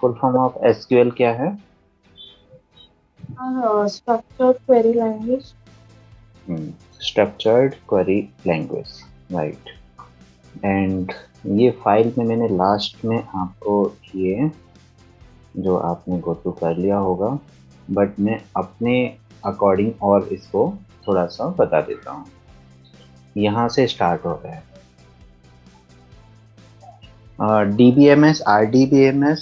Full form of SQL क्या है? Structured query language. Structured query language, right. And ये file में मैंने लास्ट में आपको ये जो आपने गो थ्रू कर लिया होगा, बट मैं अपने अकॉर्डिंग और इसको थोड़ा सा बता देता हूँ। यहाँ से स्टार्ट हो रहा है DBMS, RDBMS,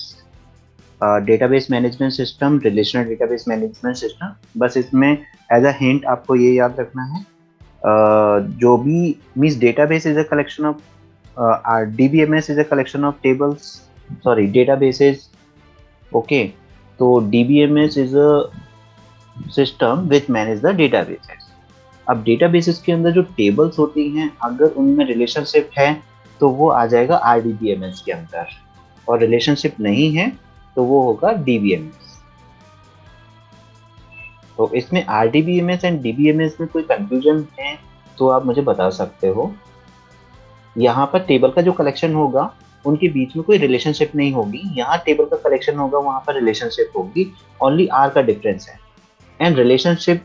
database management system, relational database management system. बस इसमें एज अ हिंट आपको ये याद रखना है, जो भी means database is a collection of DBMS is a collection of tables, sorry, databases. Okay, तो DBMS is a system which manage the databases. अब databases के अंदर जो tables होती हैं, अगर उनमें relationship है तो वो आ जाएगा RDBMS के अंदर, और relationship नहीं है तो वो होगा DBMS। तो इसमें RDBMS एंड DBMS में कोई कंफ्यूजन है तो आप मुझे बता सकते हो। यहाँ पर टेबल का जो कलेक्शन होगा उनके बीच में कोई रिलेशनशिप नहीं होगी, यहाँ टेबल का कलेक्शन होगा वहां पर रिलेशनशिप होगी, ओनली आर का डिफरेंस है। एंड रिलेशनशिप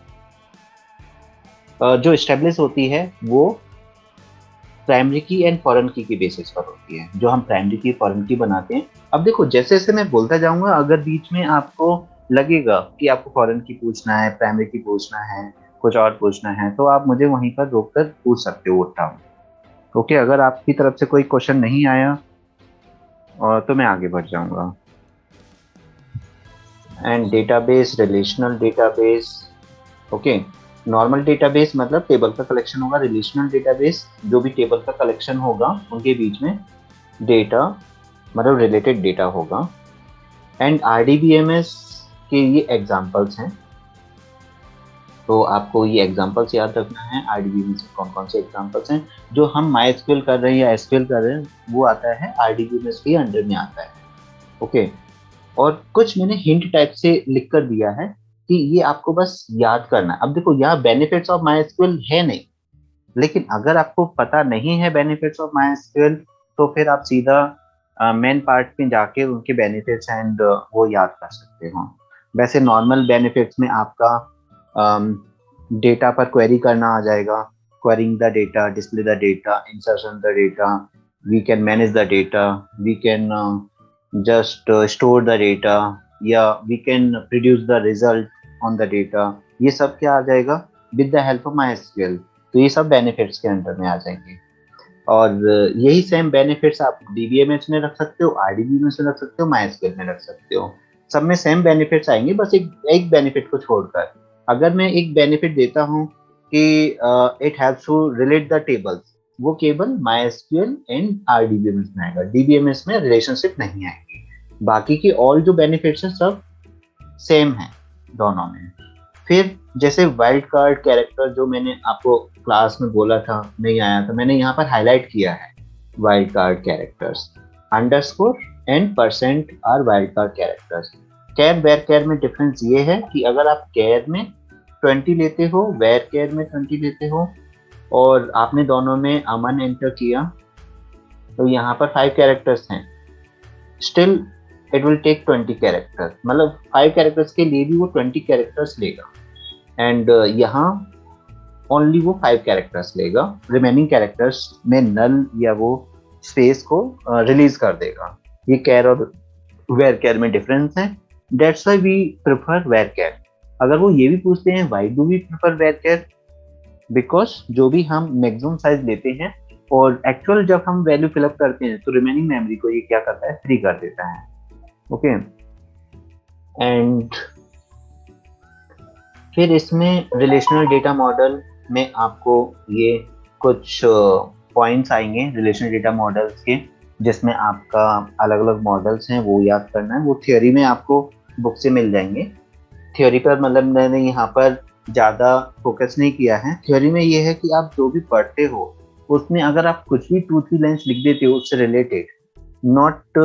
जो स्टेब्लिश होती है वो प्राइमरी की एंड फॉरेन की बेसिस पर होती है, जो हम प्राइमरी की फॉरेन की बनाते हैं। अब देखो जैसे जैसे मैं बोलता जाऊंगा, अगर बीच में आपको लगेगा कि आपको फॉरेन की पूछना है, प्राइमरी की पूछना है, कुछ और पूछना है, तो आप मुझे वहीं पर रोक कर पूछ सकते हो वो टर्म। ओके, अगर आपकी तरफ से कोई क्वेश्चन नहीं आया और तो मैं आगे बढ़ जाऊंगा। And database, relational database. Okay, normal database मतलब टेबल का कलेक्शन होगा, रिलेशनल डेटाबेस जो भी टेबल का कलेक्शन होगा उनके बीच में डेटा मतलब रिलेटेड डेटा होगा। एंड आरडीबीएमएस के ये एग्जांपल्स हैं, तो आपको ये एग्जांपल्स याद रखना है। आरडीबीएमएस में कौन कौन से एग्जांपल्स हैं, जो हम माई एसक्यूएल कर रहे हैं या एसक्यूएल कर रहे हैं वो आता है आरडीबीएमएस के अंडर में आता है। ओके, और कुछ मैंने हिंट टाइप से लिख कर दिया है कि ये आपको बस याद करना है। अब देखो यहाँ बेनिफिट्स ऑफ माई है नहीं, लेकिन अगर आपको पता नहीं है बेनिफिट्स ऑफ माई तो फिर आप सीधा मेन पार्ट में जाके उनके बेनिफिट्स एंड वो याद कर सकते हो। वैसे नॉर्मल बेनिफिट्स में आपका डेटा पर क्वेरी करना आ जाएगा, querying the data, display the data, insertion the data, we can manage the data, we can just store the data, या we can produce the result on the data। ये सब क्या आ जाएगा with the help of MySQL। तो ये सब benefits के अंदर में आ जाएंगे, और यही सेम बेनिफिट्स आप DBMS में रख सकते हो, RDBMS में रख सकते हो, MySQL में रख सकते हो। सब में सेम बेनिफिट्स आएंगे, बस एक एक बेनिफिट को छोड़कर। अगर मैं एक बेनिफिट देता हूँ कि it haves to relate the tables, वो केवल MySQL एंड RDBMS में आएगा, DBMS में रिलेशनशिप नहीं आएगी। बाकी की ऑल जो बेनिफिट्स हैं सब सेम है दोनों में। फिर जैसे वाइल्ड कार्ड कैरेक्टर जो मैंने आपको क्लास में बोला था नहीं आया था, मैंने यहाँ पर हाईलाइट किया है। Wild card characters underscore and percent are wild card characters. Char varchar में डिफरेंस ये है कि अगर आप कैर में 20 लेते हो, वेर कैर में 20 लेते हो, और आपने दोनों में अमन एंटर किया, तो यहाँ पर 5 कैरेक्टर्स हैं, still it will take 20 character, मतलब 5 कैरेक्टर्स के लिए भी वो 20 कैरेक्टर्स लेगा। एंड यहाँ ओनली वो 5 कैरेक्टर्स लेगा, रिमेनिंग कैरेक्टर्स में नल या वो स्पेस को रिलीज कर देगा। ये कैर और वेर कैर में डिफरेंस है, that's why we prefer varchar. अगर वो ये भी पूछते हैं why do we prefer varchar, because जो भी हम मैक्सिमम साइज लेते हैं और एक्चुअल जब हम वैल्यू फिलअप करते हैं तो रिमेनिंग मेमोरी को ये क्या करता है, फ्री कर देता है। ओके, एंड फिर इसमें रिलेशनल डेटा मॉडल में आपको ये कुछ पॉइंट्स आएंगे रिलेशनल डेटा मॉडल्स के, जिसमें आपका अलग अलग मॉडल्स हैं वो याद करना है। वो थियोरी में आपको बुक से मिल जाएंगे। थ्योरी पर मतलब मैंने यहाँ पर ज़्यादा फोकस नहीं किया है। थ्योरी में ये है कि आप जो भी पढ़ते हो उसमें अगर आप कुछ भी 2-3 लाइन्स लिख देते हो उससे related, not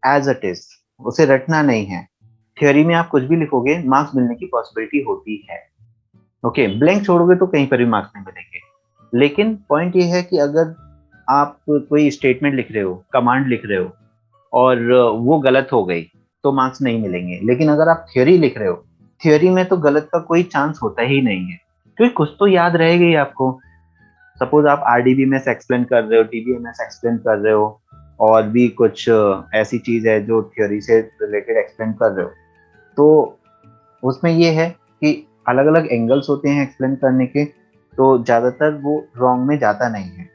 as it is, उसे रटना नहीं है। थ्योरी में आप कुछ भी लिखोगे मार्क्स मिलने की पॉसिबिलिटी होती है। ओके, ब्लैंक छोड़ोगे तो कहीं पर भी मार्क्स नहीं मिलेंगे। लेकिन पॉइंट ये है कि अगर आप कोई स्टेटमेंट लिख रहे हो, कमांड लिख रहे हो, और वो गलत हो गई, तो मार्क्स नहीं मिलेंगे। लेकिन अगर आप थ्योरी लिख रहे हो, थ्योरी में तो गलत का कोई चांस होता ही नहीं है, क्योंकि कुछ तो याद रहेगा ही आपको। सपोज आप आरडीबीएमएस एक्सप्लेन कर रहे हो, डीबीएमएस एक्सप्लेन कर रहे हो, और भी कुछ ऐसी चीज है जो थ्योरी से रिलेटेड एक्सप्लेन कर रहे हो, तो उसमें ये है कि अलग अलग एंगल्स होते हैं एक्सप्लेन करने के, तो ज़्यादातर वो रॉन्ग में जाता नहीं है।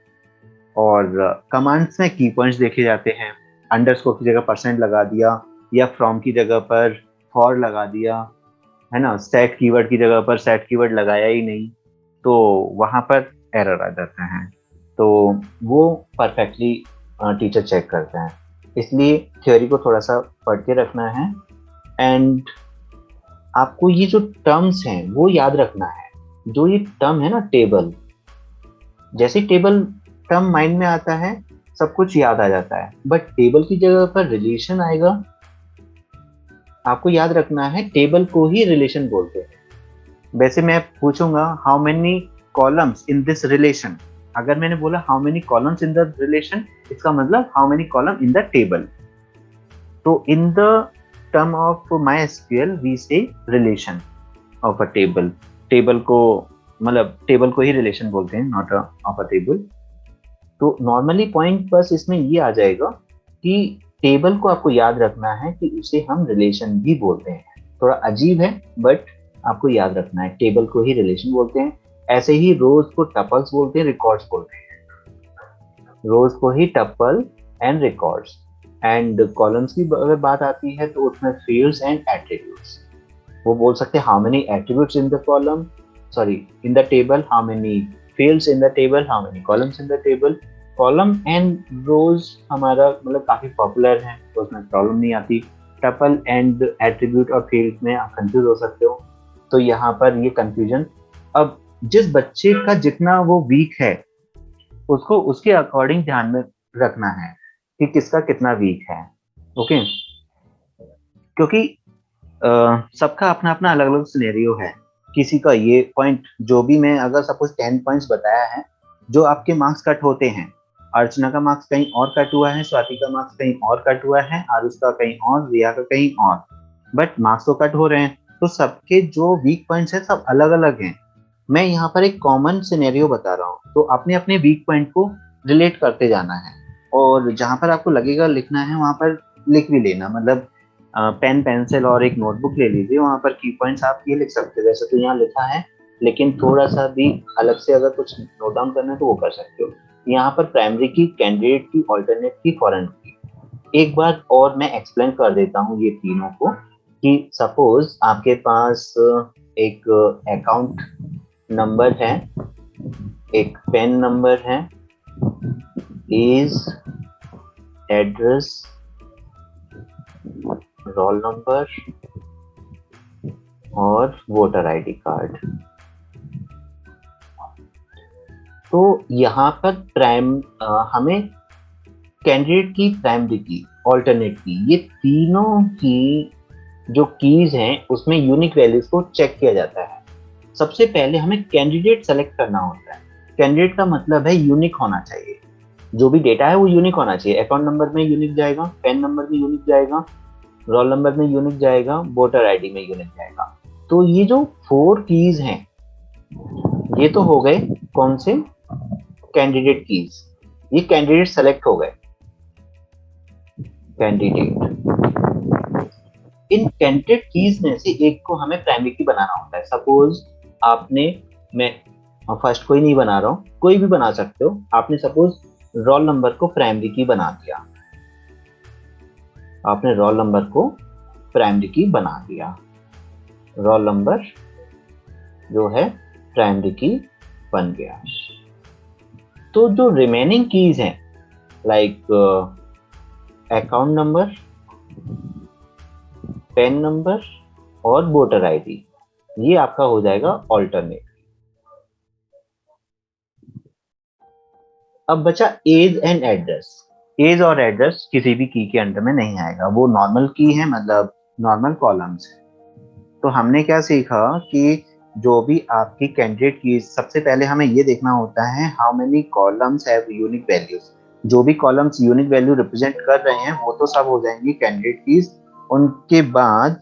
और कमांड्स में की पॉइंट्स देखे जाते हैं, अंडरस्कोर की जगह परसेंट लगा दिया, या फ्रॉम की जगह पर फॉर लगा दिया, है ना, सेट कीवर्ड की जगह पर सेट कीवर्ड लगाया ही नहीं, तो वहाँ पर एरर आ जाता है। तो वो परफेक्टली टीचर चेक करते हैं, इसलिए थ्योरी को थोड़ा सा पढ़ के रखना है। एंड आपको ये जो टर्म्स हैं वो याद रखना है। जो ये टर्म है ना, टेबल, जैसे टेबल टर्म माइंड में आता है सब कुछ याद आ जाता है, बट टेबल की जगह पर रिलेशन आएगा, आपको याद रखना है टेबल को ही रिलेशन बोलते हैं। वैसे मैं पूछूंगा how many columns in this relation, अगर मैंने बोला how many columns in the relation, इसका मतलब how many column in the table. तो in the term of MySQL we say relation of a table, table को मतलब टेबल को ही रिलेशन बोलते हैं, नॉट ऑफ अ टेबल। तो नॉर्मली पॉइंट बस इसमें ये आ जाएगा कि टेबल को आपको याद रखना है कि उसे हम रिलेशन भी बोलते हैं। थोड़ा अजीब है बट आपको याद रखना है, टेबल को ही रिलेशन बोलते हैं। ऐसे ही रोज को टपल्स बोलते हैं, रिकॉर्ड्स बोलते हैं, रोज को ही tuple and records. And columns की अगर बात आती है तो उसमें फील्ड्स एंड एट्रीब्यूट्स, वो बोल सकते हैं how many attributes in the column, sorry in the table, how many fields in the table, how many columns in the table. Column and rows हमारा मतलब काफी पॉपुलर है, तो उसमें प्रॉब्लम नहीं आती। टपल एंड एट्रीब्यूट और फील्ड में आप कंफ्यूज हो सकते हो, तो यहाँ पर ये कंफ्यूजन, अब जिस बच्चे का जितना वो वीक है उसको उसके अकॉर्डिंग ध्यान में रखना है कि किसका कितना वीक है। ओके, क्योंकि सबका अपना अपना अलग अलग सिनेरियो है। किसी का ये पॉइंट, जो भी मैं अगर सपोज 10 पॉइंट्स बताया है जो आपके मार्क्स कट होते हैं, अर्चना का मार्क्स कहीं और कट हुआ है, स्वाति का मार्क्स कहीं और कट हुआ है, आरुष का कहीं और, रिया का कहीं और, बट मार्क्स तो कट हो रहे हैं, तो सबके जो वीक पॉइंट्स है सब अलग अलग हैं। मैं यहाँ पर एक कॉमन सिनेरियो बता रहा हूँ, तो अपने अपने वीक पॉइंट को रिलेट करते जाना है, और जहाँ पर आपको लगेगा लिखना है वहाँ पर लिख भी लेना। मतलब पेन पेंसिल और एक नोटबुक ले लीजिए, वहाँ पर की पॉइंट्स आप ये लिख सकते हैं, वैसे तो यहाँ लिखा है, लेकिन थोड़ा सा भी अलग से अगर कुछ नोट डाउन करना है तो वो कर सकते हो। यहाँ पर प्राइमरी की, कैंडिडेट की, ऑल्टरनेट की, फॉरेन की। एक बार और मैं एक्सप्लेन कर देता हूँ ये तीनों को, कि सपोज आपके पास एक अकाउंट नंबर है, एक पेन नंबर है, एज, एड्रेस, रोल नंबर और वोटर आईडी कार्ड। तो यहाँ पर हमें कैंडिडेट की, प्राइमरी की, ऑल्टरनेट की, ये तीनों की जो कीज हैं उसमें यूनिक वैल्यूज को चेक किया जाता है। सबसे पहले हमें कैंडिडेट सेलेक्ट करना होता है। कैंडिडेट का मतलब है यूनिक होना चाहिए, जो भी डेटा है वो यूनिक होना चाहिए। अकाउंट नंबर में यूनिक जाएगा, पेन नंबर में यूनिक जाएगा, रोल नंबर में यूनिक जाएगा, वोटर आईडी में यूनिक जाएगा। तो ये जो 4 कीज हैं ये तो हो गए कौन से, कैंडिडेट कीज, ये कैंडिडेट सेलेक्ट हो गए। कैंडिडेट, इन कैंडिडेट कीज में से एक को हमें प्राइमरी की बनाना होता है। सपोज आपने, मैं फर्स्ट कोई नहीं बना रहा हूं, कोई भी बना सकते हो, आपने सपोज रोल नंबर को प्राइमरी की बना दिया, आपने रोल नंबर को प्राइमरी की बना दिया, रोल नंबर जो है प्राइमरी की बन गया। तो जो रिमेनिंग कीज हैं like account number, PAN number और वोटर आईडी, ये आपका हो जाएगा ऑल्टरनेट। अब बचा एज एंड एड्रेस। एज और एड्रेस किसी भी की के अंडर में नहीं आएगा, वो नॉर्मल की है, मतलब नॉर्मल कॉलम्स है। तो हमने क्या सीखा कि जो भी आपकी कैंडिडेट की, सबसे पहले हमें ये देखना होता है how many columns have unique values. जो भी कॉलम्स यूनिक वैल्यू रिप्रेजेंट कर रहे हैं वो तो सब हो जाएंगी कैंडिडेट कीज, उनके बाद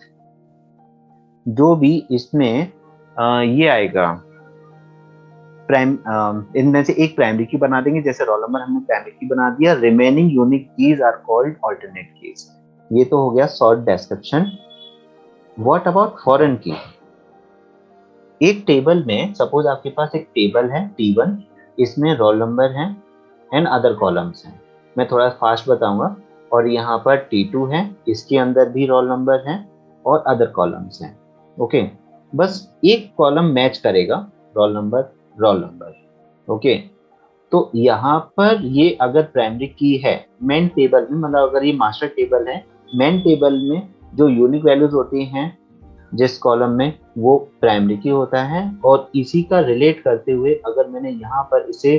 जो भी इसमें ये आएगा इनमें से एक प्राइमरी की बना देंगे, जैसे रोल नंबर हमने प्राइमरी की बना दिया। Remaining unique keys are called alternate keys. ये तो हो गया short description. What about foreign key? एक टेबल में सपोज आपके पास एक टेबल है T1, इसमें रोल नंबर है एंड अदर कॉलम्स हैं। मैं थोड़ा फास्ट बताऊंगा। और यहाँ पर T2 है, इसके अंदर भी रोल नंबर है और अदर कॉलम्स हैं। ओके, बस एक कॉलम मैच करेगा, रोल नंबर। ओके, तो यहाँ पर ये अगर प्राइमरी की है मेन टेबल में, मतलब अगर ये मास्टर टेबल है, मेन टेबल में जो यूनिक वैल्यूज होती हैं जिस कॉलम में, वो प्राइमरी की होता है। और इसी का रिलेट करते हुए अगर मैंने यहाँ पर इसे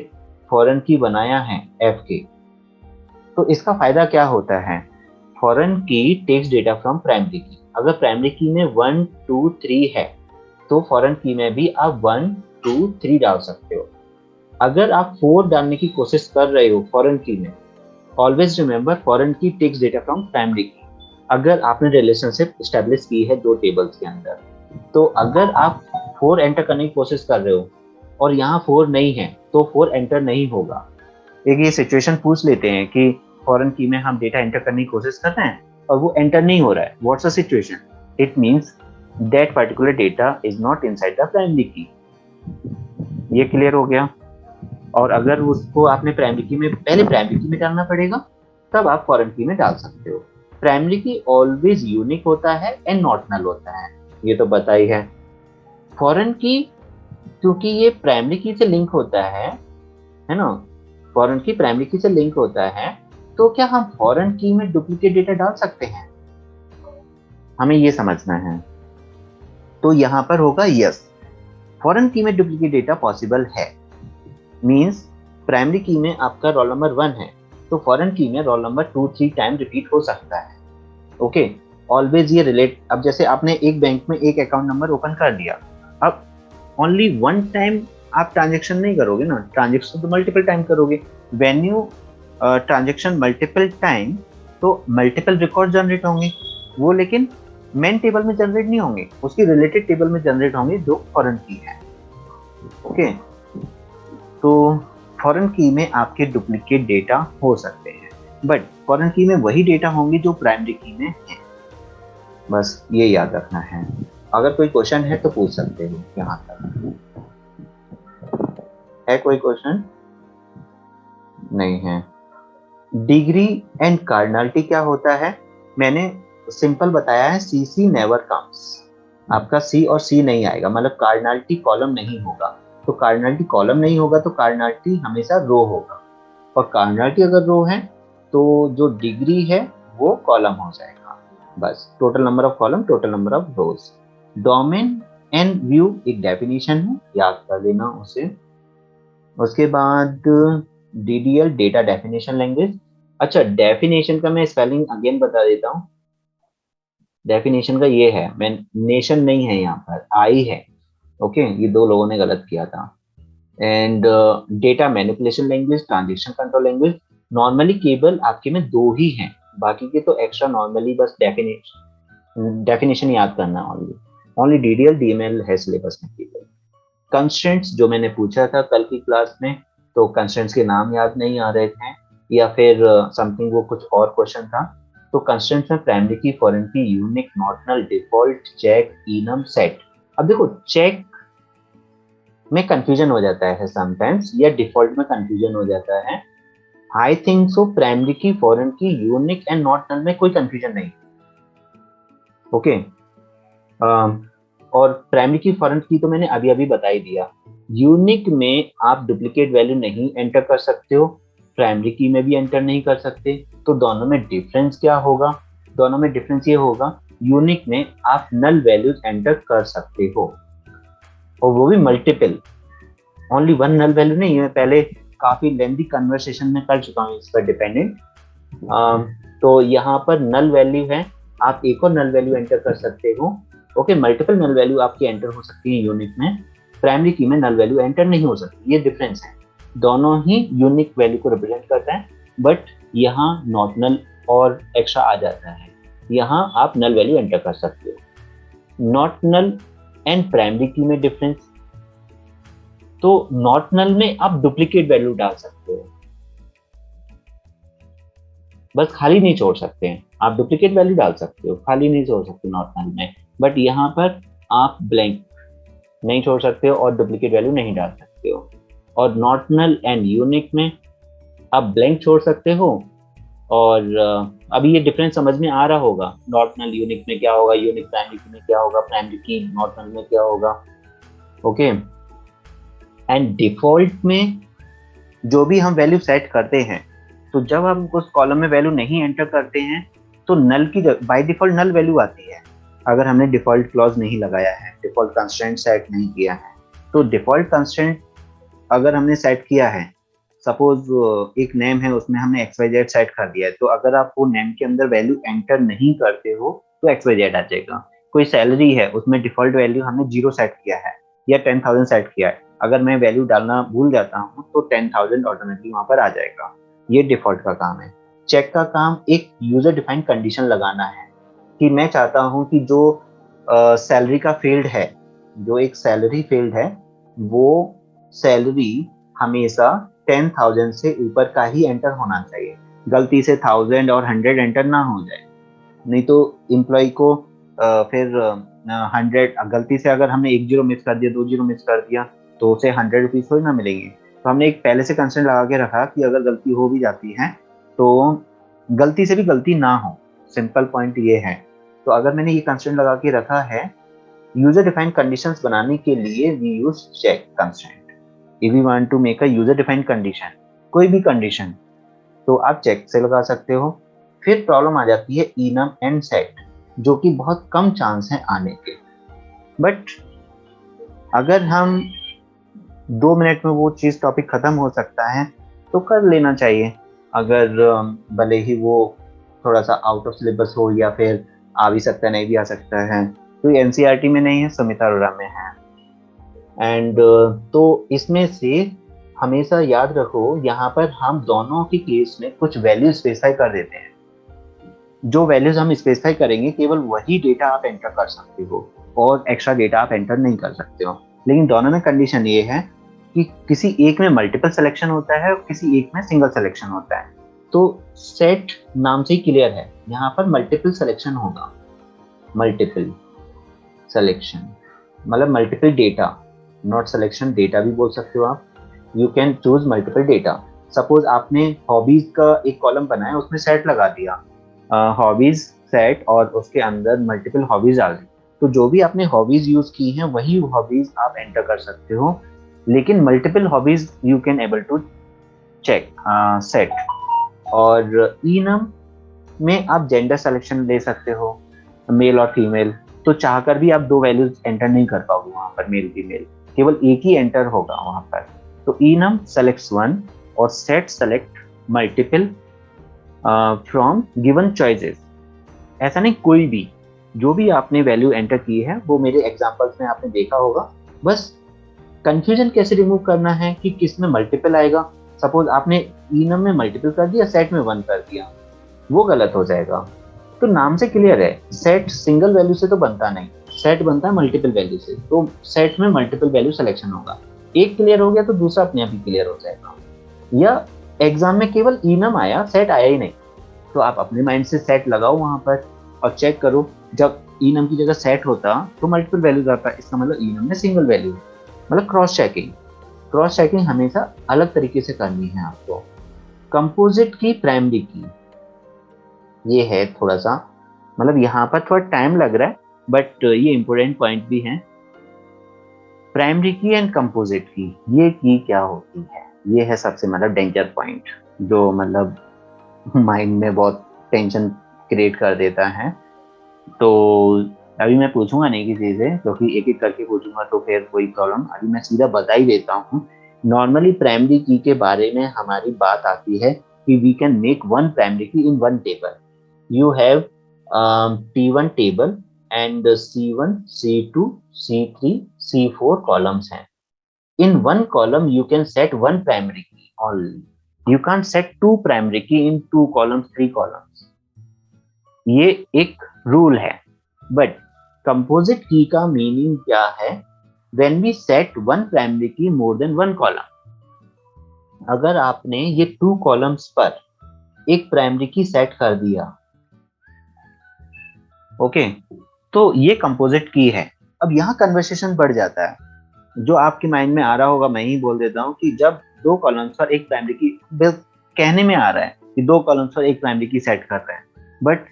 फॉरेन की बनाया है एफ के, तो इसका फायदा क्या होता है? फॉरेन की टेक्स डेटा फ्रॉम प्राइमरी की। अगर प्राइमरी की में 1 2 3 है तो फॉरेन की में भी आप 1 2 3 डाल सकते हो। अगर आप 4 डालने की कोशिश कर रहे हो फॉरेन की में, ऑलवेज रिमेंबर फॉरेन की टेक्स डेटा फ्रॉम प्राइमरी की। अगर आपने रिलेशनशिप स्टैब्लिश की है दो टेबल्स के अंदर, तो अगर आप 4 एंटर करने की कोशिश कर रहे हो और यहाँ 4 नहीं है तो 4 एंटर नहीं होगा। एक ये सिचुएशन पूछ लेते हैं कि फॉरेन की में हम डेटा एंटर करने की कोशिश कर रहे हैं और वो एंटर नहीं हो रहा है, what's the situation? It means that particular data is not inside the primary की। ये क्लियर हो गया। और अगर उसको आपने प्राइमरी की में, पहले प्राइमरी की में डालना पड़ेगा, तब आप फॉरेन की में डाल सकते हो। प्राइमरी की ऑलवेज यूनिक होता है एंड नॉट नल होता है, ये तो पता ही है। फॉरेन की क्योंकि ये प्राइमरी की से लिंक होता है ना, फॉरेन की प्राइमरी की से लिंक होता है, तो क्या हम फॉरेन की में डुप्लीकेट डेटा डाल सकते हैं? हमें ये समझना है। तो यहाँ पर होगा यस, फॉरेन की में डुप्लीकेट डेटा पॉसिबल है। मींस प्राइमरी की में आपका रोल नंबर 1 है तो फॉरेन की में रोल नंबर 2 3 टाइम रिपीट हो सकता है। ओके, ऑलवेज ये रिलेट। अब जैसे आपने एक बैंक में एक अकाउंट नंबर ओपन कर दिया, अब ओनली 1 टाइम आप ट्रांजेक्शन नहीं करोगे ना, ट्रांजेक्शन तो मल्टीपल टाइम करोगे। When you transaction multiple time, तो मल्टीपल रिकॉर्ड जनरेट होंगे, वो लेकिन मेन टेबल में जनरेट नहीं होंगे, उसकी रिलेटेड टेबल में जनरेट होंगे जो फॉरेन की है। ओके, तो फॉरेन की में आपके डुप्लीकेट डेटा हो सकते हैं, बट फॉरेन की में वही डेटा होंगे जो प्राइमरी की में है। बस ये याद रखना है। अगर कोई क्वेश्चन है तो पूछ सकते हो। यहाँ तक है कोई क्वेश्चन? नहीं है। डिग्री एंड कार्डिनलिटी क्या होता है? मैंने सिंपल बताया है, CC नेवर कम्स। आपका C और C नहीं आएगा, मतलब कार्डिनलिटी कॉलम नहीं होगा। तो कार्डिनलिटी कॉलम नहीं होगा तो कार्डिनलिटी हमेशा रो होगा, और कार्डिनलिटी अगर रो है तो जो डिग्री है वो कॉलम हो जाएगा। बस, total number of column, total number of rose. Domain and view एक डेफिनेशन है, याद कर लेना उसे। उसके बाद DDL डेटा डेफिनेशन लैंग्वेज। अच्छा, डेफिनेशन का मैं स्पेलिंग अगेन बता देता हूँ। डेफिनेशन का ये है, मैं नेशन नहीं है यहाँ पर, आई है। ओके, ये दो लोगों ने गलत किया था। And data manipulation language, transaction control language. Normally केवल आपके में 2 ही हैं, बाकी के तो एक्स्ट्रा नॉर्मली बस डेफिनेशन याद करना। ओनली DDL DML है सिलेबस में केवल। कंस्ट्रेंट्स जो मैंने पूछा था कल की क्लास में, तो कंस्ट्रेंट्स के नाम याद नहीं आ रहे थे, या फिर समथिंग वो कुछ और क्वेश्चन था। तो कंस्ट्रेंट्स में primary key, foreign key, unique, normal, default, check, enum, set. अब देखो, चेक में कंफ्यूजन हो जाता है समटाइम्स, या डिफॉल्ट में कंफ्यूजन हो जाता है। आई think so primary key, foreign key, unique and not null में कोई कंफ्यूजन नहीं। ओके, और प्राइमरी की, फॉरेन की तो मैंने अभी अभी बता ही दिया। यूनिक में आप डुप्लीकेट वैल्यू नहीं एंटर कर सकते हो, प्राइमरी की में भी एंटर नहीं कर सकते। तो दोनों में डिफरेंस क्या होगा? दोनों में डिफरेंस ये होगा, यूनिक में आप नल वैल्यूज एंटर कर सकते हो, और वो भी मल्टीपल, ओनली 1 नल वैल्यू नहीं। मैं पहले काफी लेंथी कन्वर्सेशन में कर चुका हूँ इस पर डिपेंडेंट। तो यहाँ पर नल वैल्यू है, आप एक और नल वैल्यू एंटर कर सकते हो। ओके, मल्टीपल नल वैल्यू आपकी एंटर हो सकती है यूनिक में, प्राइमरी की में नल वैल्यू एंटर नहीं हो सकती। ये डिफरेंस है, दोनों ही यूनिक वैल्यू को रिप्रेजेंट करता है, बट यहाँ नॉट नल और एक्स्ट्रा आ जाता है। यहाँ आप नल वैल्यू एंटर कर सकते हो। नॉट नल एंड प्राइमरी की में डिफरेंस, तो नॉट नल में आप डुप्लीकेट वैल्यू डाल सकते हो, बस खाली नहीं छोड़ सकते हैं। आप डुप्लीकेट वैल्यू डाल सकते हो, खाली नहीं छोड़ सकते नॉट नल में, बट यहाँ पर आप ब्लैंक नहीं छोड़ सकते हो और डुप्लीकेट वैल्यू नहीं डाल सकते हो। और नॉट नल एंड यूनिक में आप ब्लैंक छोड़ सकते हो। और अभी ये डिफरेंस समझ में आ रहा होगा, नॉट नल यूनिक में क्या होगा, यूनिक प्राइमरी की में क्या होगा, प्राइमरी की नॉट नल में क्या होगा। ओके, एंड डिफॉल्ट में जो भी हम वैल्यू सेट करते हैं, तो जब हम उस कॉलम में वैल्यू नहीं एंटर करते हैं तो नल की बाय डिफॉल्ट नल वैल्यू आती है। अगर हमने डिफॉल्ट क्लॉज नहीं लगाया है, डिफॉल्ट कंस्ट्रेंट सेट नहीं किया है, तो डिफॉल्ट कंस्ट्रेंट अगर हमने सेट किया है, सपोज एक नेम है उसमें हमने एक्स वाई जेड सेट कर दिया है, तो अगर आप वो नेम के अंदर वैल्यू एंटर नहीं करते हो तो एक्स वाई जेड आ जाएगा। कोई सैलरी है उसमें डिफॉल्ट वैल्यू हमने 0 सेट किया है या 10,000 सेट किया है, अगर मैं वैल्यू डालना भूल जाता हूँ तो 10,000 ऑटोमेटिकली वहां पर आ जाएगा। ये डिफॉल्ट का काम है। चेक का काम एक यूजर डिफाइंड कंडीशन लगाना है कि मैं चाहता हूं कि जो सैलरी का फील्ड है, जो एक सैलरी फील्ड है, वो सैलरी हमेशा 10,000 से ऊपर का ही एंटर होना चाहिए। गलती से 1000 और 100 एंटर ना हो जाए, नहीं तो एम्प्लॉय को फिर 100, गलती से अगर हमने एक जीरो मिस कर दिया, 2 जीरो मिस कर दिया, तो उसे 100 रुपीज थोड़ी ना मिलेंगे। तो हमने एक पहले से कंस्ट्रेंट लगा के रखा कि अगर गलती हो भी जाती है तो गलती से भी गलती ना हो, सिंपल पॉइंट ये है। तो अगर मैंने ये कंस्ट्रेंट लगा के रखा है, यूजर डिफाइंड कंडीशंस बनाने के लिए we use check constraint. If we want to make a user defined condition, कोई भी कंडीशन, तो आप चेक से लगा सकते हो। फिर प्रॉब्लम आ जाती है इनम एंड सेट, जो कि बहुत कम चांस है आने के, बट अगर हम 2 मिनट में वो चीज टॉपिक खत्म हो सकता है तो कर लेना चाहिए। अगर भले ही वो थोड़ा सा आउट ऑफ सिलेबस हो या फिर आ भी सकता है, नहीं भी आ सकता है, तो ये एनसीईआरटी में नहीं है, सुमिता अरोड़ा में है। एंड तो इसमें से हमेशा याद रखो, यहाँ पर हम दोनों के केस में कुछ वैल्यू स्पेसिफाई कर देते हैं। जो वैल्यूज हम स्पेसिफाई करेंगे केवल वही डेटा आप एंटर कर सकते हो, और एक्स्ट्रा डेटा आप एंटर नहीं कर सकते हो। लेकिन दोनों में कंडीशन ये है कि किसी एक में मल्टीपल सिलेक्शन होता है और किसी एक में सिंगल सिलेक्शन होता है। तो सेट नाम से ही क्लियर है, यहाँ पर मल्टीपल सिलेक्शन होगा। मल्टीपल सिलेक्शन मतलब multiple data, not selection, data भी बोल सकते हो आप। You can choose multiple data. Suppose आपने हॉबीज का एक कॉलम बनाया, उसमें सेट लगा दिया, हॉबीज सेट, और उसके अंदर मल्टीपल हॉबीज आ गई, तो जो भी आपने हॉबीज यूज की हैं वही हॉबीज आप एंटर कर सकते हो। लेकिन multiple hobbies you can able to check set. और इनम में आप जेंडर सिलेक्शन ले सकते हो, मेल और फीमेल, तो चाहकर भी आप दो वैल्यूज एंटर नहीं कर पाओगे वहां पर, मेल फीमेल, केवल एक ही एंटर होगा वहां पर। तो इनम सेलेक्ट्स वन और set select multiple from given choices. ऐसा नहीं, कोई भी जो भी आपने वैल्यू एंटर की है वो मेरे एग्जांपल्स में आपने देखा होगा। बस कंफ्यूजन कैसे रिमूव करना है कि किस में मल्टीपल आएगा। सपोज आपने इनम में मल्टीपल कर दिया, सेट में 1 कर दिया, वो गलत हो जाएगा। तो नाम से क्लियर है, सेट सिंगल वैल्यू से तो बनता नहीं, सेट बनता है मल्टीपल वैल्यू से। तो सेट में मल्टीपल वैल्यू सिलेक्शन होगा, एक क्लियर हो गया तो दूसरा अपने आप ही क्लियर हो जाएगा। या एग्जाम में केवल इनम आया, सेट आया ही नहीं, तो आप अपने माइंड से सेट लगाओ वहां पर और चेक करो। जब इनम की जगह सेट होता तो मल्टीपल वैल्यूज आता, इसका मतलब इनम में सिंगल वैल्यू। मतलब क्रॉस चेकिंग, क्रॉस चेकिंग हमेशा अलग तरीके से करनी है आपको। कंपोजिट की प्राइमरी की, ये है थोड़ा सा, मतलब यहाँ पर थोड़ा टाइम लग रहा है, बट ये इंपॉर्टेंट पॉइंट भी है। प्राइमरी की एंड कंपोजिट की, ये की क्या होती है, ये है सबसे मतलब डेंजर पॉइंट, जो मतलब माइंड में बहुत टेंशन क्रिएट कर देता है। तो अभी मैं पूछूंगा नहीं किसी से, क्योंकि एक एक करके पूछूंगा तो फिर वही प्रॉब्लम। अभी मैं सीधा बता ही देता हूँ। नॉर्मली प्राइमरी की के बारे में हमारी बात आती है कि we can make one primary key in one table. You have P1 table and C1, C2, C3, C4 columns हैं। In one column you can set one primary key only. You can't set two primary key in two columns, three columns. ये एक rule है। But composite key का meaning क्या है? When we set one primary key more then one column. अगर आपने ये 2 columns पर एक प्राइमरी की सेट कर दिया, ओके, तो ये कंपोजिट की है। अब यहाँ कन्वर्सेशन बढ़ जाता है। जो आपके माइंड में आ रहा होगा मैं ही बोल देता हूँ कि जब 2 कॉलम्स पर एक प्राइमरी की, कहने में आ रहा है कि 2 कॉलम्स पर एक प्राइमरी की सेट कर रहे हैं, बट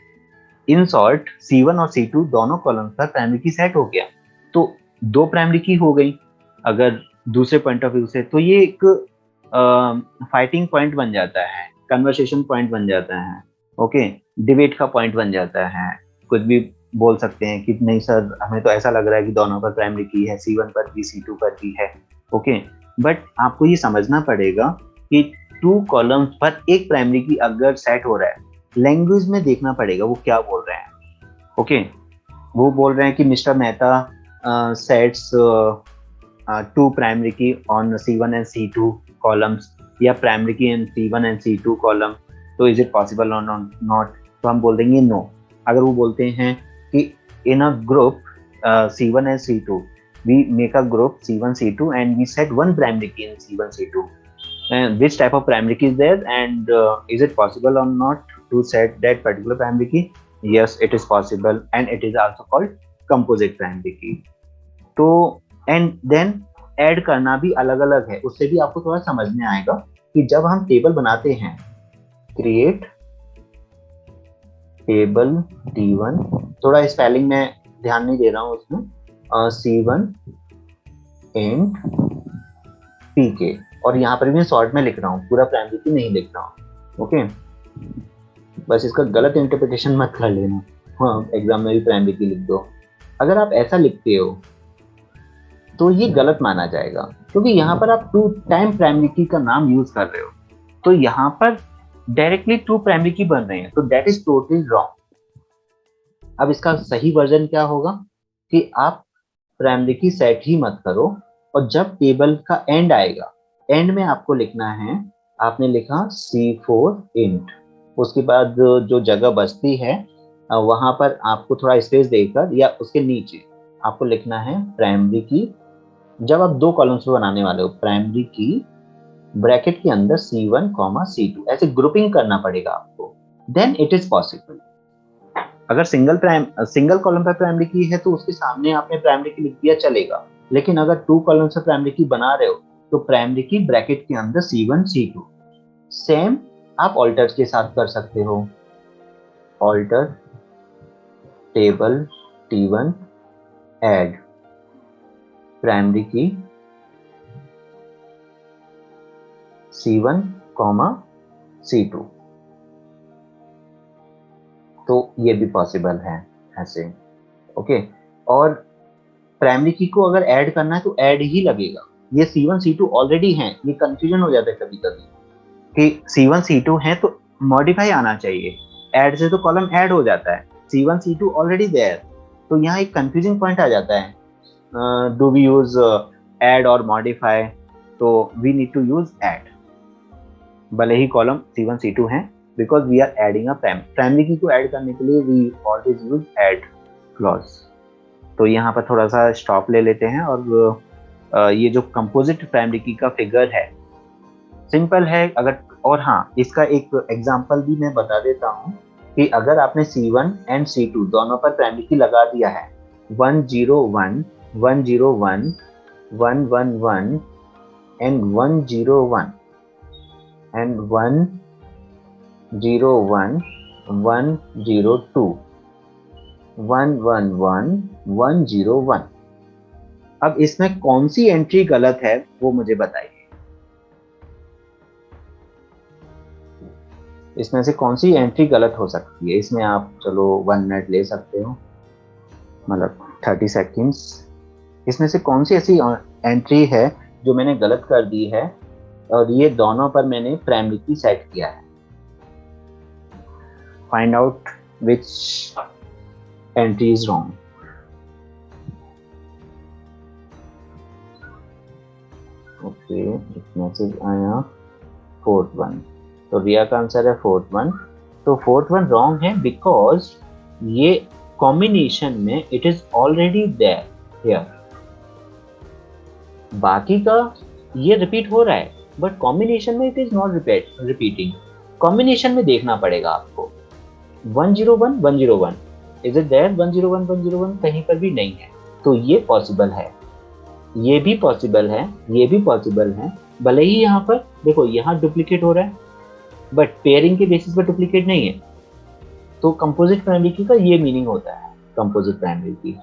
इन शॉर्ट C1 और C2 दोनों कॉलम्स पर प्राइमरी की सेट हो गया, तो 2 प्राइमरी की हो गई। अगर दूसरे पॉइंट ऑफ व्यू से, तो ये एक फाइटिंग पॉइंट बन जाता है, कन्वर्सेशन पॉइंट बन जाता है, ओके, डिबेट का पॉइंट बन जाता है। कुछ भी बोल सकते हैं कि नहीं सर, हमें तो ऐसा लग रहा है कि दोनों पर प्राइमरी की है, C1 पर भी C2 पर भी है, ओके। बट आपको ये समझना पड़ेगा कि 2 कॉलम्स पर एक प्राइमरी की अगर सेट हो रहा है, लैंग्वेज में देखना पड़ेगा वो क्या बोल रहे हैं, ओके। वो बोल रहे हैं कि मिस्टर मेहता सेट्स 2 प्राइमरी की on C1 and C2 columns, या primary key in C1 and C2 column, तो इज इट पॉसिबल और नॉट? तो हम बोल देंगे नो। अगर वो बोलते हैं कि in a group C1 and C2 we make a group C1 C2 and we set one primary key in C1 C2, and which type of primary key is there, and is it possible or not to set that particular primary key? Yes, it is possible, and it is also called composite primary key. तो and then add करना भी अलग अलग है, उससे भी आपको थोड़ा समझ में आएगा कि जब हम टेबल बनाते हैं, क्रिएट टेबल T1, थोड़ा स्पेलिंग में ध्यान नहीं दे रहा हूँ उसमें, C1 एंड PK, और यहाँ पर भी मैं शॉर्ट में लिख रहा हूँ, पूरा प्राइमरी की नहीं लिख रहा हूँ, ओके। बस इसका गलत इंटरप्रिटेशन मत कर लेना, हाँ, एग्जाम में भी प्राइमरी की लिख दो। अगर आप ऐसा लिखते हो तो ये गलत माना जाएगा, क्योंकि यहाँ पर आप 2 टाइम प्राइमरी की का नाम यूज कर रहे हो, तो यहाँ पर डायरेक्टली 2 प्राइमरी की बन रहे हैं, तो दैट इज टोटली रॉन्ग। अब इसका सही वर्जन क्या होगा कि आप प्राइमरी की सेट ही मत करो, और जब टेबल का एंड आएगा, एंड में आपको लिखना है, आपने लिखा C4 इंट, उसके बाद जो जगह बचती है वहां पर आपको थोड़ा स्पेस देकर या उसके नीचे आपको लिखना है प्राइमरी की। जब आप 2 कॉलम्स बनाने वाले हो, प्राइमरी की ब्रैकेट के अंदर C1, C2, ऐसे ग्रुपिंग करना पड़ेगा आपको, देन इट इज पॉसिबल। अगर सिंगल कॉलम पर प्राइमरी की है तो उसके सामने आपने प्राइमरी की लिख दिया, चलेगा। लेकिन अगर 2 कॉलम से प्राइमरी की बना रहे हो, तो प्राइमरी की ब्रैकेट के अंदर C1 C2। सेम आप ऑल्टर के साथ कर सकते हो, alter table T1 add primary की C1, C2, तो ये भी पॉसिबल है ऐसे, ओके। और प्राइमरी की को अगर ऐड करना है तो ऐड ही लगेगा, ये C1 C2 ऑलरेडी हैं, ये कंफ्यूजन हो जाता है कभी कभी कि C1 C2 है तो मॉडिफाई आना चाहिए, ऐड से तो कॉलम ऐड हो जाता है, C1 C2 ऑलरेडी देयर, तो यहाँ एक कंफ्यूजिंग पॉइंट आ जाता है, डू वी यूज ऐड और मॉडिफाई? तो we need to use add, भले ही कॉलम C1 C2 है, because we are adding a primary key को ऐड करने के लिए we always use add clause. तो यहाँ पर थोड़ा सा स्टॉप ले लेते हैं, और ये जो कंपोजिट प्राइमरी की का फिगर है सिंपल है। अगर, और हाँ, इसका एक एग्जांपल भी मैं बता देता हूँ कि अगर आपने C1 एंड C2 दोनों पर प्राइमरी की लगा दिया है, 101 101 111 एंड 101 and 101 102 111 101। अब इसमें कौन सी एंट्री गलत है वो मुझे बताइए, इसमें से कौन सी एंट्री गलत हो सकती है? इसमें आप चलो 1 मिनट ले सकते हो, मतलब 30 सेकेंड्स। इसमें से कौन सी ऐसी एंट्री है जो मैंने गलत कर दी है, और ये दोनों पर मैंने प्राइमरी की सेट किया है? Find out which entry is wrong. Okay, एक मैसेज आया 4th 1, तो रिया का आंसर है 4th 1। तो 4th 1 रॉन्ग है बिकॉज ये कॉम्बिनेशन में it is already there here, बाकी का ये रिपीट हो रहा है बट कॉम्बिनेशन में it is not repeating. Combination में देखना पड़ेगा आपको 101 101 इज इट देयर, 101 101 कहीं पर भी नहीं है। तो ये पॉसिबल है, ये भी पॉसिबल है, ये भी पॉसिबल है। भले ही यहाँ पर देखो यहाँ डुप्लीकेट हो रहा है बट पेयरिंग के बेसिस पर डुप्लीकेट नहीं है। तो कंपोजिट प्राइमरी की का ये मीनिंग होता है कंपोजिट प्राइमरी की।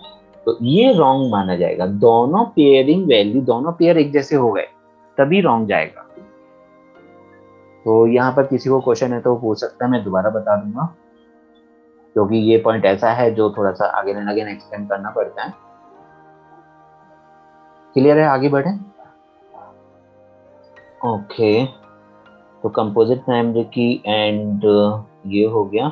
तो ये रॉन्ग माना जाएगा, दोनों पेयरिंग वैल्यू, दोनों पेयर एक जैसे हो गए तभी रॉन्ग जाएगा। तो यहाँ पर किसी को क्वेश्चन है तो पूछ सकता है, मैं दोबारा बता दूंगा क्योंकि ये पॉइंट ऐसा है जो थोड़ा सा आगे एंड अगेन एक्सप्लेन करना पड़ता है। क्लियर है, आगे बढ़े। ओके, तो कंपोजिट प्राइमरी की एंड ये हो गया।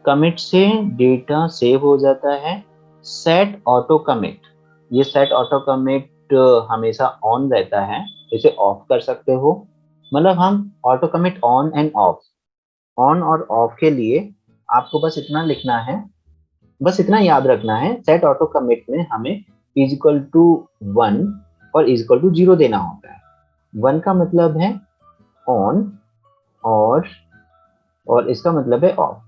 कमिट से डेटा सेव हो जाता है। सेट ऑटो कमिट, ये सेट ऑटो कमिट हमेशा ऑन रहता है, इसे ऑफ कर सकते हो। मतलब हम auto commit on end of, on और ऑफ के लिए आपको बस इतना लिखना है, बस इतना याद रखना है, सेट ऑटो कमिट में हमें इज इक्वल टू 1 और इज इक्वल टू 0 देना होता है। 1 का मतलब है ऑन और इसका मतलब है ऑफ।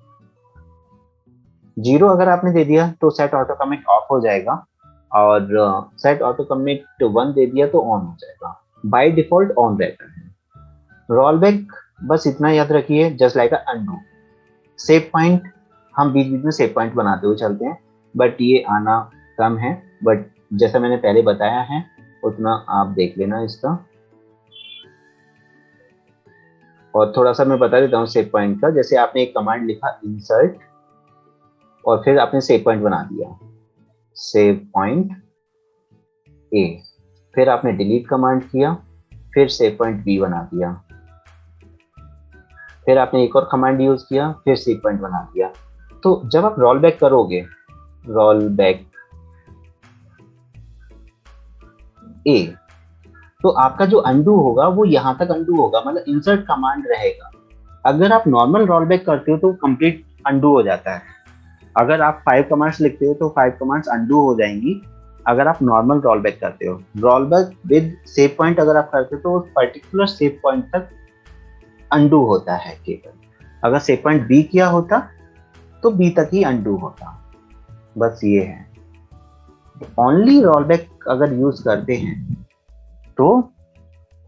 0 अगर आपने दे दिया तो सेट ऑटो कमिट ऑफ हो जाएगा और सेट ऑटो कमिट 1 दे दिया तो ऑन हो जाएगा। बाय डिफॉल्ट ऑन रहता है। रोल बैक बस इतना याद रखिए, just like undo. Save point हम बीच बीच में सेव पॉइंट बनाते हुए चलते हैं बट ये आना कम है, बट जैसा मैंने पहले बताया है उतना आप देख लेना इसका। और थोड़ा सा मैं बता देता हूँ सेव पॉइंट का। जैसे आपने एक कमांड लिखा इंसर्ट और फिर आपने सेव पॉइंट बना दिया, सेव पॉइंट ए, फिर आपने डिलीट कमांड किया, फिर सेव पॉइंट बी बना दिया, फिर आपने एक और कमांड यूज किया, फिर सेव पॉइंट बना दिया। तो जब आप रोल बैक करोगे, रोल बैक ए, तो आपका जो अंडू होगा वो यहां तक अंडू होगा, मतलब इंसर्ट कमांड रहेगा। अगर आप नॉर्मल रोल बैक करते हो तो कंप्लीट अंडू हो जाता है। अगर आप 5 कमांड्स लिखते हो तो 5 कमांड्स अंडू हो जाएंगी। अगर आप नॉर्मल रोल बैक करते हो, roll back with save point अगर आप करते हो तो पर्टिकुलर सेव पॉइंट तक अंडू होता है केवल। अगर सेव पॉइंट बी किया होता तो बी तक ही अंडू होता, बस ये है। ओनली रोल बैक अगर यूज करते हैं तो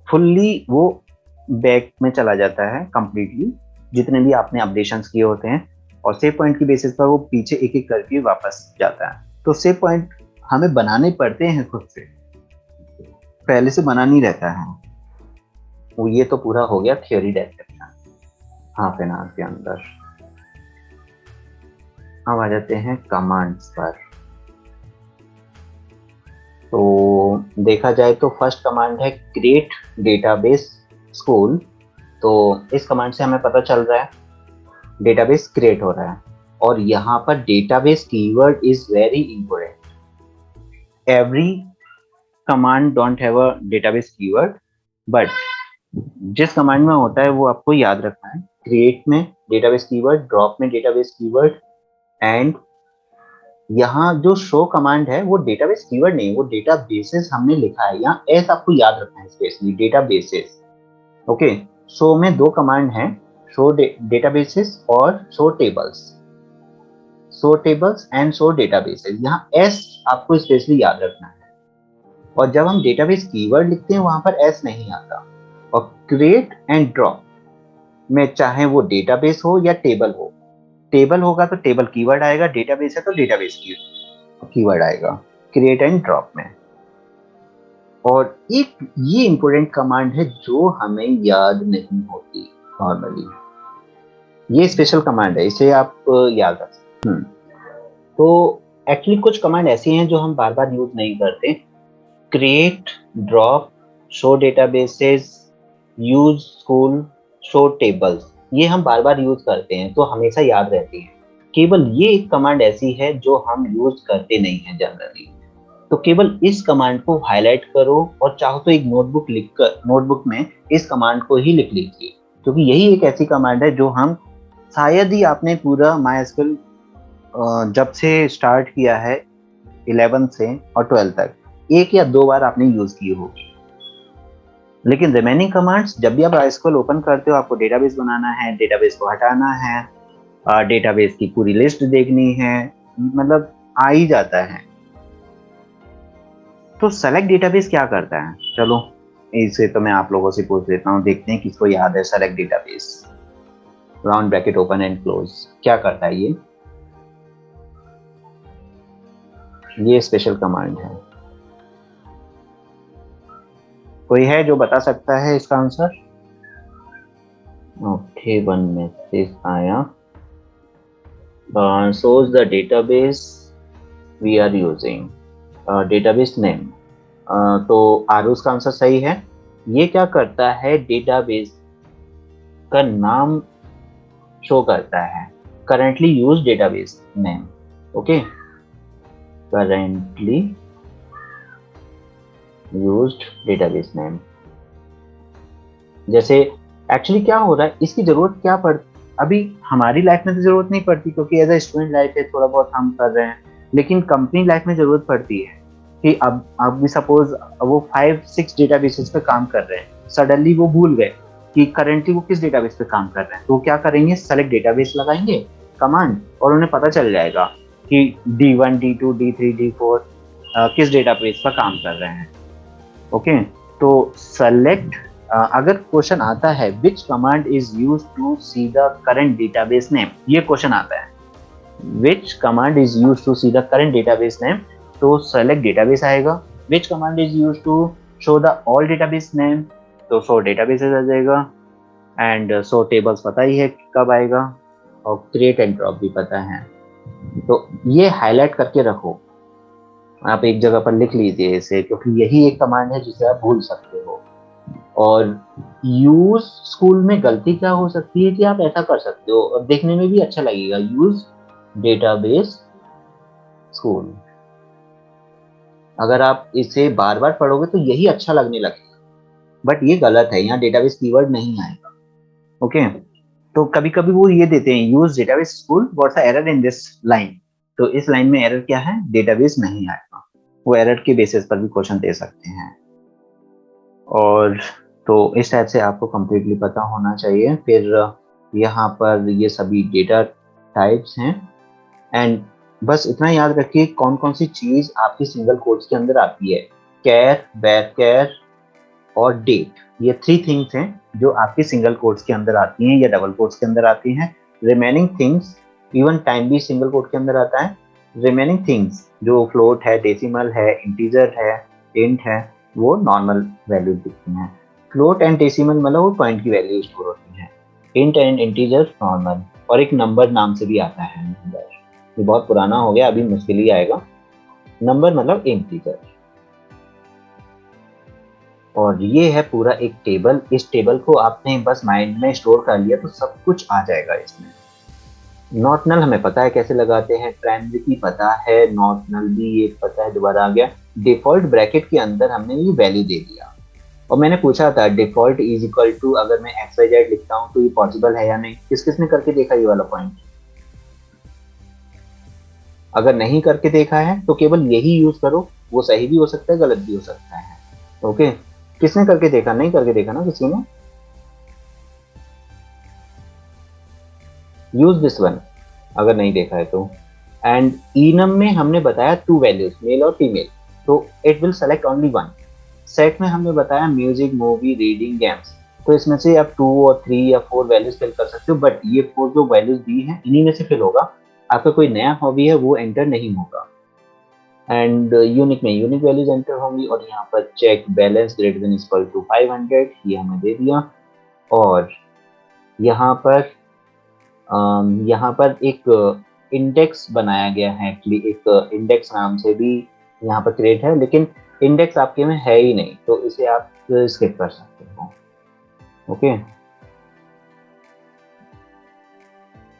फुल्ली वो बैक में चला जाता है कंप्लीटली, जितने भी आपने अपडेशंस किए होते हैं, और सेव पॉइंट की बेसिस पर वो पीछे एक एक करके वापस जाता है। तो सेव पॉइंट हमें बनाने पड़ते हैं खुद से, पहले से बना नहीं रहता है वो। ये तो पूरा हो गया theory description half an hour के अंदर। अब आ जाते हैं कमांड्स पर। तो देखा जाए तो फर्स्ट कमांड है क्रिएट डेटाबेस स्कूल। तो इस कमांड से हमें पता चल रहा है डेटाबेस क्रिएट हो रहा है, और यहाँ पर database keyword is very important. Every command don't have a database keyword, but जिस कमांड में होता है वो आपको याद रखना है। क्रिएट में डेटाबेस कीवर्ड, ड्रॉप में डेटाबेस कीवर्ड, एंड यहाँ जो शो कमांड है वो डेटाबेस कीवर्ड नहीं, वो डेटाबेसेस हमने लिखा है यहाँ, एस आपको याद रखना है स्पेशली डेटाबेसेस। ओके, शो में 2 कमांड हैं, शो डेटाबेसेस और show tables, show tables and show databases. यहाँ एस आपको स्पेशली याद रखना है। और जब हम डेटाबेस कीवर्ड लिखते हैं वहां पर एस नहीं आता। और क्रिएट एंड ड्रॉप में चाहे वो डेटाबेस हो या टेबल हो, टेबल होगा तो टेबल कीवर्ड आएगा, डेटाबेस है तो डेटाबेस कीवर्ड आएगा क्रिएट एंड ड्रॉप में। और एक ये इंपॉर्टेंट कमांड है जो हमें याद नहीं होती नॉर्मली, ये स्पेशल कमांड है, इसे आप याद रख सकते हैं। तो एक्चुअली कुछ कमांड ऐसी हैं जो हम बार बार यूज नहीं करते। Create, drop, show databases, use school, show tables, ये हम बार बार यूज करते हैं तो हमेशा याद रहती है। केवल ये एक कमांड ऐसी है जो हम यूज करते नहीं है जनरली। तो केवल इस कमांड को हाईलाइट करो और चाहो तो एक नोटबुक लिखकर नोटबुक में इस कमांड को ही लिख लीजिए, क्योंकि यही एक ऐसी कमांड है जो हम शायद ही आपने पूरा MySQL जब से स्टार्ट किया है 11 से और 12 तक 1 या 2 बार आपने यूज की होगी। लेकिन रिमेनिंग कमांड्स जब भी आप MySQL ओपन करते हो, आपको डेटाबेस बनाना है, डेटाबेस को हटाना है, डेटाबेस की पूरी लिस्ट देखनी है, मतलब आ ही जाता है। तो सेलेक्ट डेटाबेस क्या करता है, चलो इसे तो मैं आप लोगों से पूछ लेता हूँ, देखते हैं किसको याद है। Select database, round bracket open and close, क्या करता है ये स्पेशल कमांड है। कोई है जो बता सकता है इसका आंसर? ओके, 1 मैसेज आया, shows the database we are using, database name। तो आरुष का आंसर सही है। ये क्या करता है, डेटाबेस का नाम शो करता है, currently use database name. Okay, currently used database name. जैसे एक्चुअली क्या हो रहा है, इसकी जरूरत क्या पड़, अभी हमारी लाइफ में तो जरूरत नहीं पड़ती क्योंकि एज ए स्टूडेंट लाइफ है, थोड़ा बहुत हम कर रहे हैं, लेकिन कंपनी लाइफ में जरूरत पड़ती है कि अब भी सपोज वो 5-6 डेटाबेसेस पे काम कर रहे हैं, सडनली वो भूल गए कि करेंटली वो किस डेटाबेस पे काम कर रहे हैं, तो क्या करेंगे, सेलेक्ट डेटाबेस लगाएंगे कमांड और उन्हें पता चल जाएगा कि D1 D2 D3 D4 किस डेटाबेस पर काम कर रहे हैं। ओके, तो सेलेक्ट, अगर क्वेश्चन आता है which command is used to see the current database name, ये क्वेश्चन आता है which command is used to see the current database name, तो सेलेक्ट डेटाबेस आएगा। Which command is used to show the all database name, तो show databases आ जाएगा। And show tables पता ही है कब आएगा, और क्रिएट एंड ड्रॉप भी पता है। तो ये हाईलाइट करके रखो, आप एक जगह पर लिख लीजिए इसे, क्योंकि यही एक कमांड है जिसे आप भूल सकते हो। और यूज स्कूल में गलती क्या हो सकती है कि आप ऐसा कर सकते हो और देखने में भी अच्छा लगेगा, यूज डेटाबेस स्कूल। अगर आप इसे बार बार पढ़ोगे तो यही अच्छा लगने लगेगा, बट ये गलत है, यहाँ डेटाबेस कीवर्ड नहीं आएगा। ओके, तो कभी कभी वो ये देते हैं use database school, what's the error in this line, तो इस लाइन में एरर क्या है, डेटाबेस नहीं आएगा। वो एरर के बेसिस पर भी क्वेश्चन दे सकते हैं। और तो इस टाइप से आपको कंप्लीटली पता होना चाहिए। फिर यहाँ पर ये सभी डेटा टाइप्स हैं, एंड बस इतना याद रखिए कौन कौन सी चीज आपकी सिंगल कोट्स के अंदर आती है, कैर, बैक कैर और डेट, ये 3 थिंग्स हैं जो आपकी सिंगल कोट्स के अंदर आती हैं या डबल कोट्स के अंदर आती हैं। रिमेनिंग थिंग्स, इवन टाइम भी सिंगल कोट के अंदर आता है। रिमेनिंग थिंग्स जो फ्लोट है, डेसिमल है, इंटीजर है, इंट है, वो नॉर्मल वैल्यू दिखती हैं। फ्लोट एंड डेसिमल मतलब वो पॉइंट की वैल्यू स्टोर होती है। इंट एंड इंटीजर नॉर्मल, और एक नंबर नाम से भी आता है नंबर, ये बहुत पुराना हो गया, अभी मुश्किल ही आएगा। नंबर मतलब इंटीजर। और ये है पूरा एक टेबल, इस टेबल को आपने बस माइंड में स्टोर कर लिया तो सब कुछ आ जाएगा इसमें। नॉट नल हमें पता है कैसे लगाते हैं, प्राइमरी पता है, नॉट नल भी ये पता है, दोबारा आ गया। डिफॉल्ट ब्रैकेट के अंदर हमने ये वैल्यू दे दिया, और मैंने पूछा था डिफॉल्ट इज इक्वल टू, अगर मैं XYZ लिखता हूँ तो ये पॉसिबल है या नहीं, किस किसने करके देखा ये वाला पॉइंट? अगर नहीं करके देखा है तो केवल यही यूज करो, वो सही भी हो सकता है गलत भी हो सकता है। ओके, किसने करके देखा? नहीं करके देखा ना किसी ने? यूज दिस वन अगर नहीं देखा है तो। एंड इनम में हमने बताया 2 वैल्यूज, मेल और फीमेल, तो it will select only 1। Set में हमने बताया म्यूजिक, मूवी, रीडिंग, गेम्स, तो इसमें से आप 2 और 3 या 4 वैल्यूज फिल कर सकते हो, बट ये 4 जो वैल्यूज दी हैं इन्हीं में से फिल होगा। आपका कोई नया हॉबी है वो एंटर नहीं होगा। एंड यूनिक में यूनिक वैल्यूज एंटर होंगी, और यहाँ पर check balance greater than equal to 500, ये हमें दे दिया। और यहाँ पर एक इंडेक्स बनाया गया है, एक्चुअली एक इंडेक्स नाम से भी यहाँ पर क्रिएट है, लेकिन इंडेक्स आपके में है ही नहीं, तो इसे आप स्किप कर सकते हो। ओके,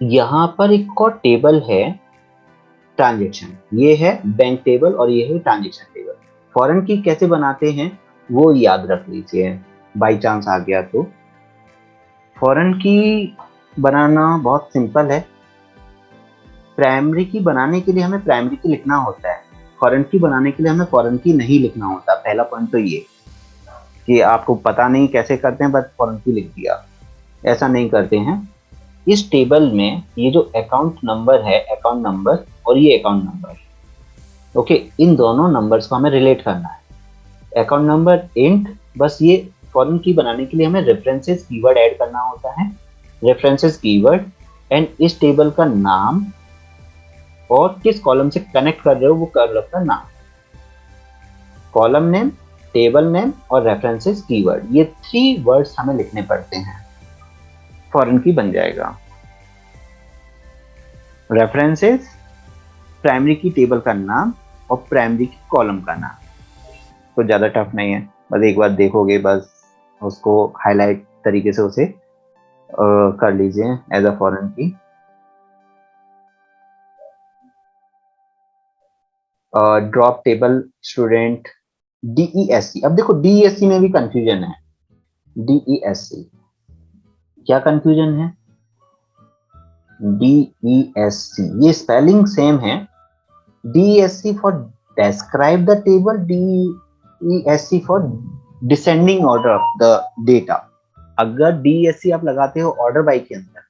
यहाँ पर एक और टेबल है ट्रांजेक्शन, ये है बैंक टेबल और ये है ट्रांजेक्शन टेबल। फॉरेन की कैसे बनाते हैं वो याद रख लीजिए, बाई चांस आ गया तो। फॉरेन की बनाना बहुत सिंपल है। प्राइमरी की बनाने के लिए हमें प्राइमरी की लिखना होता है, फॉरेन की बनाने के लिए हमें फॉरेन की नहीं लिखना होता। पहला पॉइंट तो ये कि आपको पता नहीं कैसे करते हैं, बस फॉरेन की लिख दिया, ऐसा नहीं करते हैं। इस टेबल में ये जो अकाउंट नंबर है, अकाउंट नंबर और ये अकाउंट नंबर, ओके, इन दोनों नंबर्स को हमें रिलेट करना है। अकाउंट नंबर इंट, बस ये फॉरेन की बनाने के लिए हमें रेफरेंसेस कीवर्ड ऐड करना होता है, रेफरेंसेस कीवर्ड, एंड इस टेबल का नाम और किस कॉलम से कनेक्ट कर रहे हो वो कॉलम का नाम, कॉलम नेम, टेबल नेम और रेफरेंसेस कीवर्ड, ये 3 वर्ड्स हमें लिखने पड़ते हैं, फॉरेन की बन जाएगा। रेफरेंसेस, प्राइमरी की टेबल का नाम और प्राइमरी की कॉलम का नाम। तो ज़्यादा टफ नहीं है, बस एक बार देखोगे, बस उसको हाईलाइट तरीके से उसे कर लीजिए एज अ फॉरेन की। Drop table student DESC। अब देखो DESC में भी कंफ्यूजन है। DESC क्या कंफ्यूजन है? DESC ये स्पेलिंग सेम है। DESC for describe the table, DESC for descending order of the data. अगर DESC आप लगाते हो ऑर्डर बाय के अंदर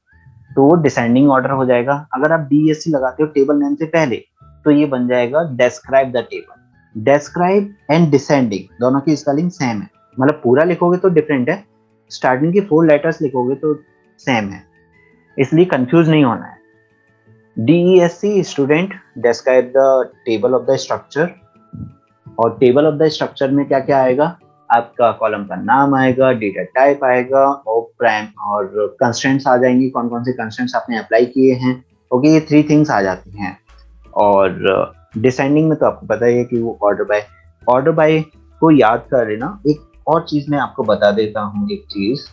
तो वो डिसेंडिंग ऑर्डर हो जाएगा। अगर आप DESC लगाते हो टेबल नेम से पहले तो ये बन जाएगा describe the table। describe and descending दोनों की स्पेलिंग सेम है, मतलब पूरा लिखोगे तो डिफरेंट है, स्टार्टिंग के 4 लेटर्स लिखोगे तो सेम है, इसलिए कंफ्यूज नहीं होना है। DESC student describe the table of the structure, और टेबल ऑफ द स्ट्रक्चर में क्या क्या आएगा? आपका कॉलम का नाम आएगा, डेटा टाइप आएगा और प्राइम और कंस्ट्रेंट्स आ जाएंगी, कौन कौन से कंस्ट्रेंट्स आपने अप्लाई किए हैं। ओके, ये 3 थिंग्स आ जाती हैं। और डिसेंडिंग में तो आपको पता ही है कि वो ऑर्डर बाय को याद कर लेना। एक और चीज मैं आपको बता देता हूँ, एक चीज,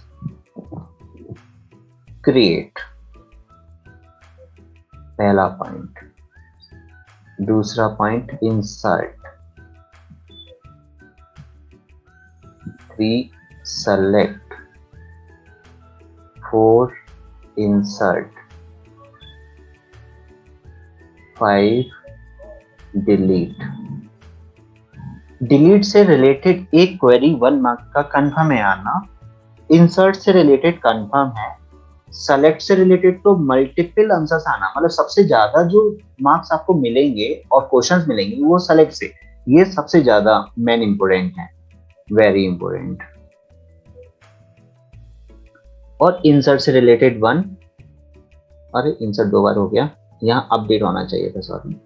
क्रिएट पहला पॉइंट, दूसरा point insert, 3 select, 4 insert, 5 delete। Delete से रिलेटेड एक क्वेरी 1 मार्क का कंफर्म है आना, इंसर्ट से रिलेटेड कंफर्म है, सेलेक्ट से रिलेटेड तो मल्टीपल आंसर्स आना, मतलब सबसे ज्यादा जो मार्क्स आपको मिलेंगे और क्वेश्चंस मिलेंगे वो सेलेक्ट से, ये सबसे ज्यादा मेन इंपोर्टेंट है, वेरी इंपोर्टेंट। और इंसर्ट से रिलेटेड 1, अरे इंसर्ट 2 बार हो गया, यहाँ अपडेट होना चाहिए था, सॉरी,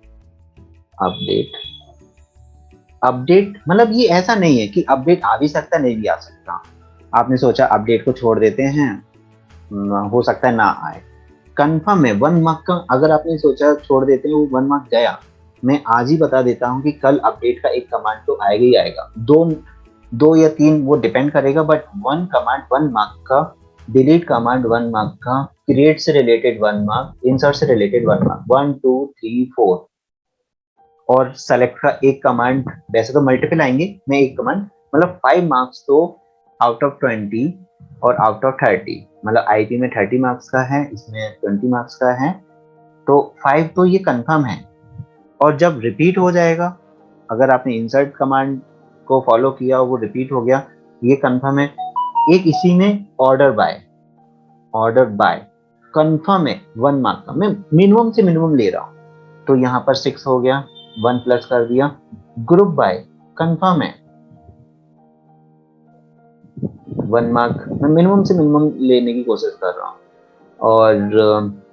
अपडेट मतलब ये ऐसा नहीं है कि अपडेट आ भी सकता नहीं भी आ सकता। आपने सोचा अपडेट को छोड़ देते हैं, हो सकता है ना आए, कंफर्म है 1 मार्क का। अगर आपने सोचा छोड़ देते हैं, वो 1 मार्क गया, मैं आज ही बता देता हूँ कि कल अपडेट का एक कमांड तो आएगा ही आएगा, दो या 3 वो डिपेंड करेगा, बट 1 कमांड 1 मार्क का, डिलीट कमांड 1 मार्क का, क्रिएट से रिलेटेड 1 मार्क, इंसर्ट से रिलेटेड 1 मार्क, 1 2 3 4, और सेलेक्ट का एक कमांड, वैसे तो मल्टीपल आएंगे, मैं एक कमांड, मतलब 5 मार्क्स तो आउट ऑफ 20 और आउट ऑफ 30, मतलब आईपी में 30 मार्क्स का है, इसमें 20 मार्क्स का है, तो 5 तो ये कंफर्म है। और जब रिपीट हो जाएगा, अगर आपने इंसर्ट कमांड को फॉलो किया और वो रिपीट हो गया, ये कंफर्म है। एक इसी में ऑर्डर बाय कंफर्म है 1 मार्क का, मैं मिनिमम से मिनिमम ले रहा हूँ, तो यहाँ पर 6 हो गया, 1 प्लस कर दिया। ग्रुप बाय कंफर्म है 1 मार्क, मैं मिनिमम से मिनिमम लेने की कोशिश कर रहा हूँ। और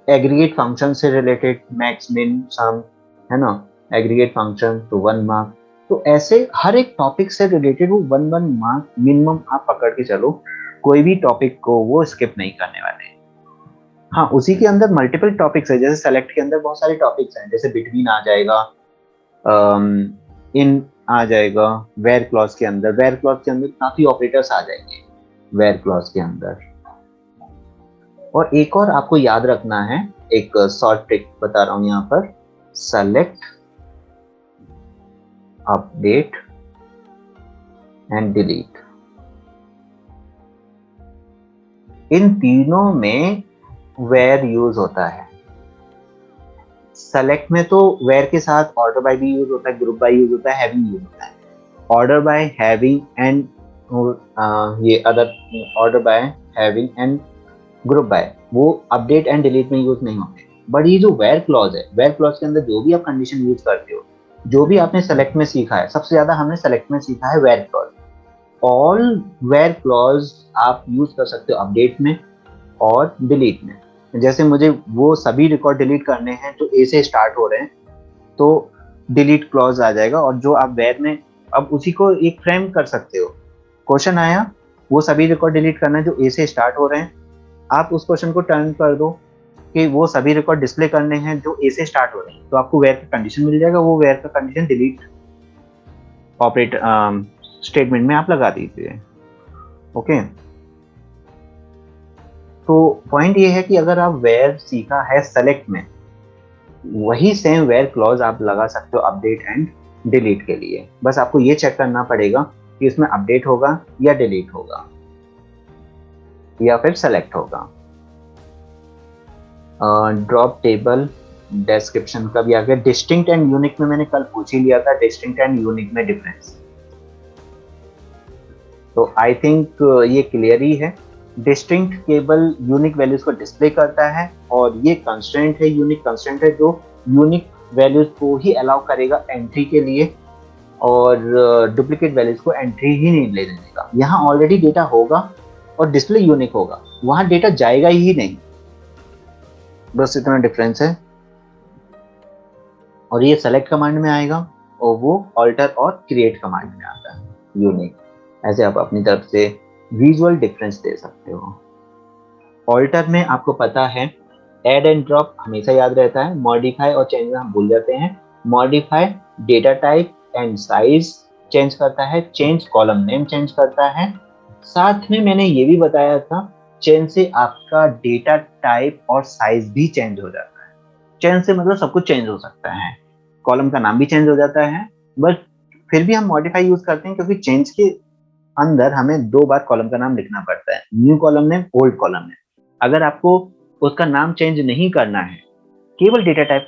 एग्रीगेट फंक्शन से रिलेटेड मैक्स मिन सम है ना, एग्रीगेट फंक्शन तो 1 मार्क। तो ऐसे हर एक टॉपिक से रिलेटेड वो 1 मार्क मिनिमम आप पकड़ के चलो, कोई भी टॉपिक को वो स्किप नहीं करने वाले। हाँ, उसी के अंदर मल्टीपल टॉपिक्स है, जैसे सेलेक्ट के अंदर बहुत सारे टॉपिक्स हैं, जैसे बिटवीन आ जाएगा, इन आ जाएगा, वेयर क्लॉज के अंदर काफी ऑपरेटर्स आ जाएंगे वेयर क्लॉज के अंदर। और एक और आपको याद रखना है, एक शॉर्ट ट्रिक बता रहा हूं यहाँ पर, सेलेक्ट, अपडेट एंड डिलीट, इन तीनों में वेयर यूज होता है। सेलेक्ट में तो वेयर के साथ ऑर्डर बाय भी यूज होता है, ग्रुप बाय यूज होता है, हैविंग यूज होता है। ऑर्डर बाय, हैविंग एंड ये other order by, having and group by वो अपडेट एंड डिलीट में यूज नहीं होते। बट ये जो वेयर क्लॉज है, वेयर क्लॉज के अंदर जो भी आप कंडीशन यूज करते हो, जो भी आपने सेलेक्ट में सीखा है, सबसे ज्यादा हमने सेलेक्ट में सीखा है where clause. All where clause आप यूज कर सकते हो अपडेट में और डिलीट में। जैसे मुझे वो सभी रिकॉर्ड डिलीट करने हैं जो ए से स्टार्ट हो रहे हैं, तो डिलीट क्लॉज आ जाएगा। और जो आप वेयर में अब उसी को एक फ्रेम कर सकते हो। क्वेश्चन आया, वो सभी रिकॉर्ड डिलीट करना है जो ए से स्टार्ट हो रहे हैं, आप उस क्वेश्चन को टर्न कर दो कि वो सभी रिकॉर्ड डिस्प्ले करने हैं जो ए से स्टार्ट हो रहे हैं, तो आपको वेयर का कंडीशन मिल जाएगा। वो वेयर का कंडीशन डिलीट ऑपरेट स्टेटमेंट में आप लगा दीजिए। ओके, तो पॉइंट ये है कि अगर आप वेयर सीखा है सेलेक्ट में, वही सेम वेयर क्लॉज आप लगा सकते हो अपडेट एंड डिलीट के लिए। बस आपको ये चेक करना पड़ेगा कि इसमें अपडेट होगा या डिलीट होगा या फिर सेलेक्ट होगा। ड्रॉप टेबल डिस्क्रिप्शन का भी आ गया। डिस्टिंक्ट एंड यूनिक में मैंने कल पूछ ही लिया था, डिस्टिंक्ट एंड यूनिक में डिफरेंस, तो आई थिंक ये क्लियर ही है। डिस्टिंक्ट केवल यूनिक वैल्यूज को डिस्प्ले करता है, और ये कंस्ट्रेंट है, यूनिक कंस्ट्रेंट है जो यूनिक वैल्यूज को ही अलाउ करेगा एंट्री के लिए, और डुप्लीकेट वैल्यूज को एंट्री ही नहीं ले देगा। यहाँ ऑलरेडी डेटा होगा और डिस्प्ले यूनिक होगा, वहां डेटा जाएगा ही नहीं, बस इतना डिफरेंस है। और ये सेलेक्ट कमांड में आएगा और वो ऑल्टर और क्रिएट कमांड में आता है यूनिक। ऐसे आप अपनी तरफ से विजुअल डिफरेंस दे सकते हो। ऑल्टर में आपको पता है ऐड एंड ड्रॉप हमेशा याद रहता है, मॉडिफाई और चेंज हम भूल जाते हैं। Modify data type and size change करता है, चेंज कॉलम नेम चेंज करता है। साथ में मैंने ये भी बताया था, चेंज से आपका डेटा टाइप और साइज भी चेंज हो जाता है। चेंज से मतलब सब कुछ चेंज हो सकता है, कॉलम का नाम भी चेंज हो जाता है, बट फिर भी हम मॉडिफाई यूज करते हैं क्योंकि चेंज के अंदर हमें 2 बार कॉलम का नाम लिखना पड़ता है, new column name, old column name. अगर आपको उसका नाम चेंज नहीं करना है, केवल डेटा टाइप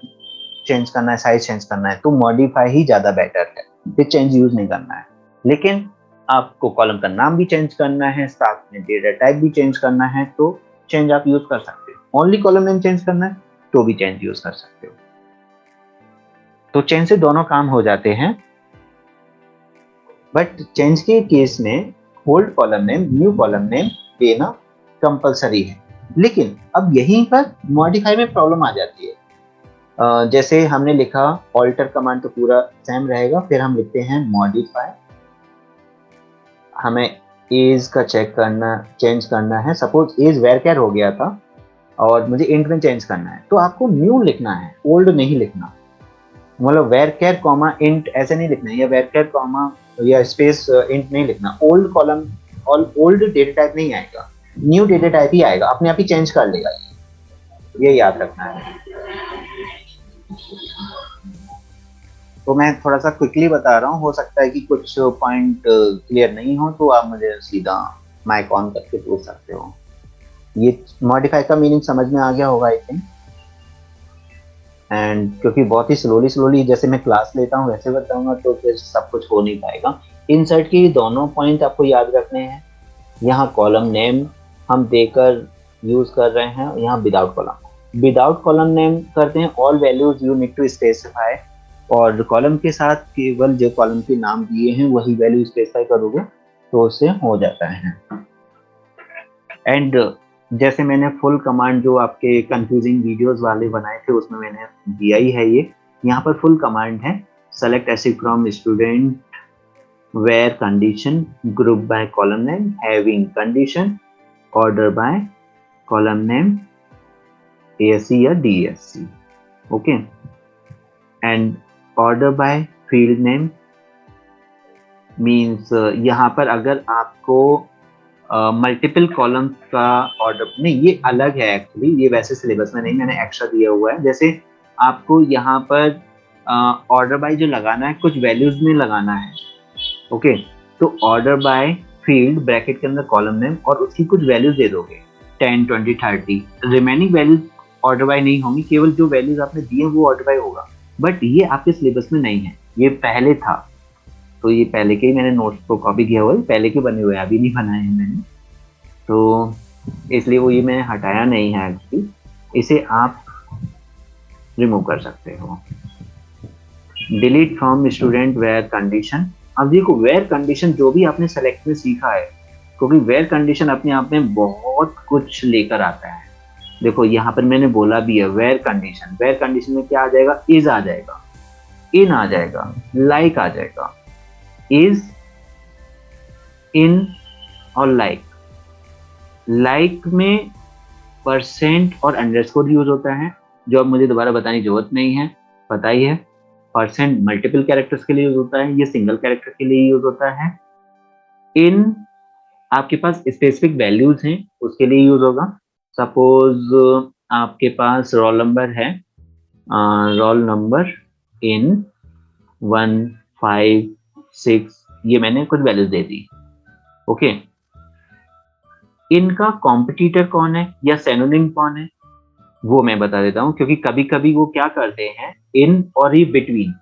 चेंज करना है, साइज चेंज करना है, तो मॉडिफाई ही ज्यादा बेटर है, फिर चेंज यूज नहीं करना है। लेकिन आपको कॉलम का नाम भी चेंज करना है, साथ में डेटा टाइप भी चेंज करना है, तो चेंज आप यूज कर सकते हो। ओनली कॉलम नेम चेंज करना है तो भी चेंज यूज कर सकते हो। तो चेंज से दोनों काम हो जाते हैं, बट चेंज के केस में old column name, new column name देना कंपलसरी है। लेकिन अब यहीं पर मॉडिफाई में प्रॉब्लम आ जाती है। जैसे हमने लिखा ऑल्टर कमांड तो पूरा सेम रहेगा, फिर हम लिखते हैं मॉडिफाई, हमें एज का चेंज करना है। सपोज एज वेरकेर हो गया था और मुझे इंट में चेंज करना है, तो आपको न्यू लिखना है, ओल्ड नहीं लिखना। मतलब वेरकेर कॉमा इंट ऐसे नहीं लिखना है, या वेरकेर कॉमा या स्पेस इंट नहीं लिखना। ओल्ड कॉलम और ओल्ड डेटा टाइप नहीं आएगा, न्यू डेटा टाइप ही आएगा, अपने आप ही चेंज कर लेगा। ये याद रखना है। तो मैं थोड़ा सा क्विकली बता रहा हूँ, हो सकता है कि कुछ पॉइंट क्लियर नहीं हो, तो आप मुझे सीधा माइक ऑन करके पूछ सकते हो। ये मॉडिफाई का मीनिंग समझ में आ गया होगा आई थिंक। एंड क्योंकि बहुत ही स्लोली जैसे मैं क्लास लेता हूँ वैसे बताऊंगा, तो फिर सब कुछ हो नहीं पाएगा। इंसर्ट की दोनों पॉइंट आपको याद रखने हैं। यहाँ कॉलम नेम हम देकर यूज कर रहे हैं, यहाँ विदाउट कॉलम नेम करते हैं all values you need to specify, और कॉलम के साथ केवल जो कॉलम के नाम दिए हैं वही वैल्यू स्पेसिफाई करोगे तो उससे हो जाता है। एंड जैसे मैंने फुल कमांड जो आपके कंफ्यूजिंग वीडियोस वाले बनाए थे उसमें मैंने दिया ही है, ये यहाँ पर फुल कमांड है। Select AC from student, where condition, group by column name, having condition, order by column name, ASC या DSC. Okay, and order by field name means यहाँ पर अगर आपको मल्टीपल कॉलम का ऑर्डर नहीं, ये अलग है एक्चुअली, ये वैसे सिलेबस में नहीं, मैंने एक्स्ट्रा दिया हुआ है। जैसे आपको यहाँ पर ऑर्डर बाय जो लगाना है कुछ वैल्यूज में लगाना है। ओके, तो ऑर्डर बाय फील्ड ब्रैकेट के अंदर कॉलम नेम और उसकी कुछ वैल्यूज दे दोगे 10, 20, 30। रिमेनिंग वैल्यूज ऑर्डर बाय नहीं होंगी, केवल जो वैल्यूज आपने दिए वो ऑर्डर बाय होगा। बट ये आपके सिलेबस में नहीं है, ये पहले था, तो ये पहले के ही मैंने नोट्स को कॉपी किया हुआ है, पहले के बने हुए हैं, अभी नहीं बनाए हैं मैंने, तो इसलिए वो ये मैंने हटाया नहीं है एक्चुअली, इसे आप रिमूव कर सकते हो। Delete from student where condition. अब देखो वेयर कंडीशन जो भी आपने सेलेक्ट में सीखा है, क्योंकि वेयर कंडीशन अपने आप में बहुत कुछ लेकर आता है। देखो यहाँ पर मैंने बोला भी है वेयर कंडीशन में क्या आ जाएगा, इज आ जाएगा, इन आ जाएगा, लाइक आ जाएगा, इज, इन और लाइक में परसेंट और अंडरस्कोर यूज होता है, जो अब मुझे दोबारा बताने की जरूरत नहीं है, पता ही है। परसेंट मल्टीपल कैरेक्टर्स के लिए यूज होता है, ये सिंगल कैरेक्टर के लिए यूज होता है। इन आपके पास स्पेसिफिक वैल्यूज हैं उसके लिए यूज होगा। सपोज आपके पास रोल नंबर है, रोल नंबर इन 1, 5, 6, ये मैंने कुछ वैल्यूज दे दी, ओके। इनका कॉम्पिटिटर कौन है या सिनोनिम कौन है वो मैं बता देता हूं, क्योंकि कभी कभी वो क्या करते हैं, इन और ही बिटवीन,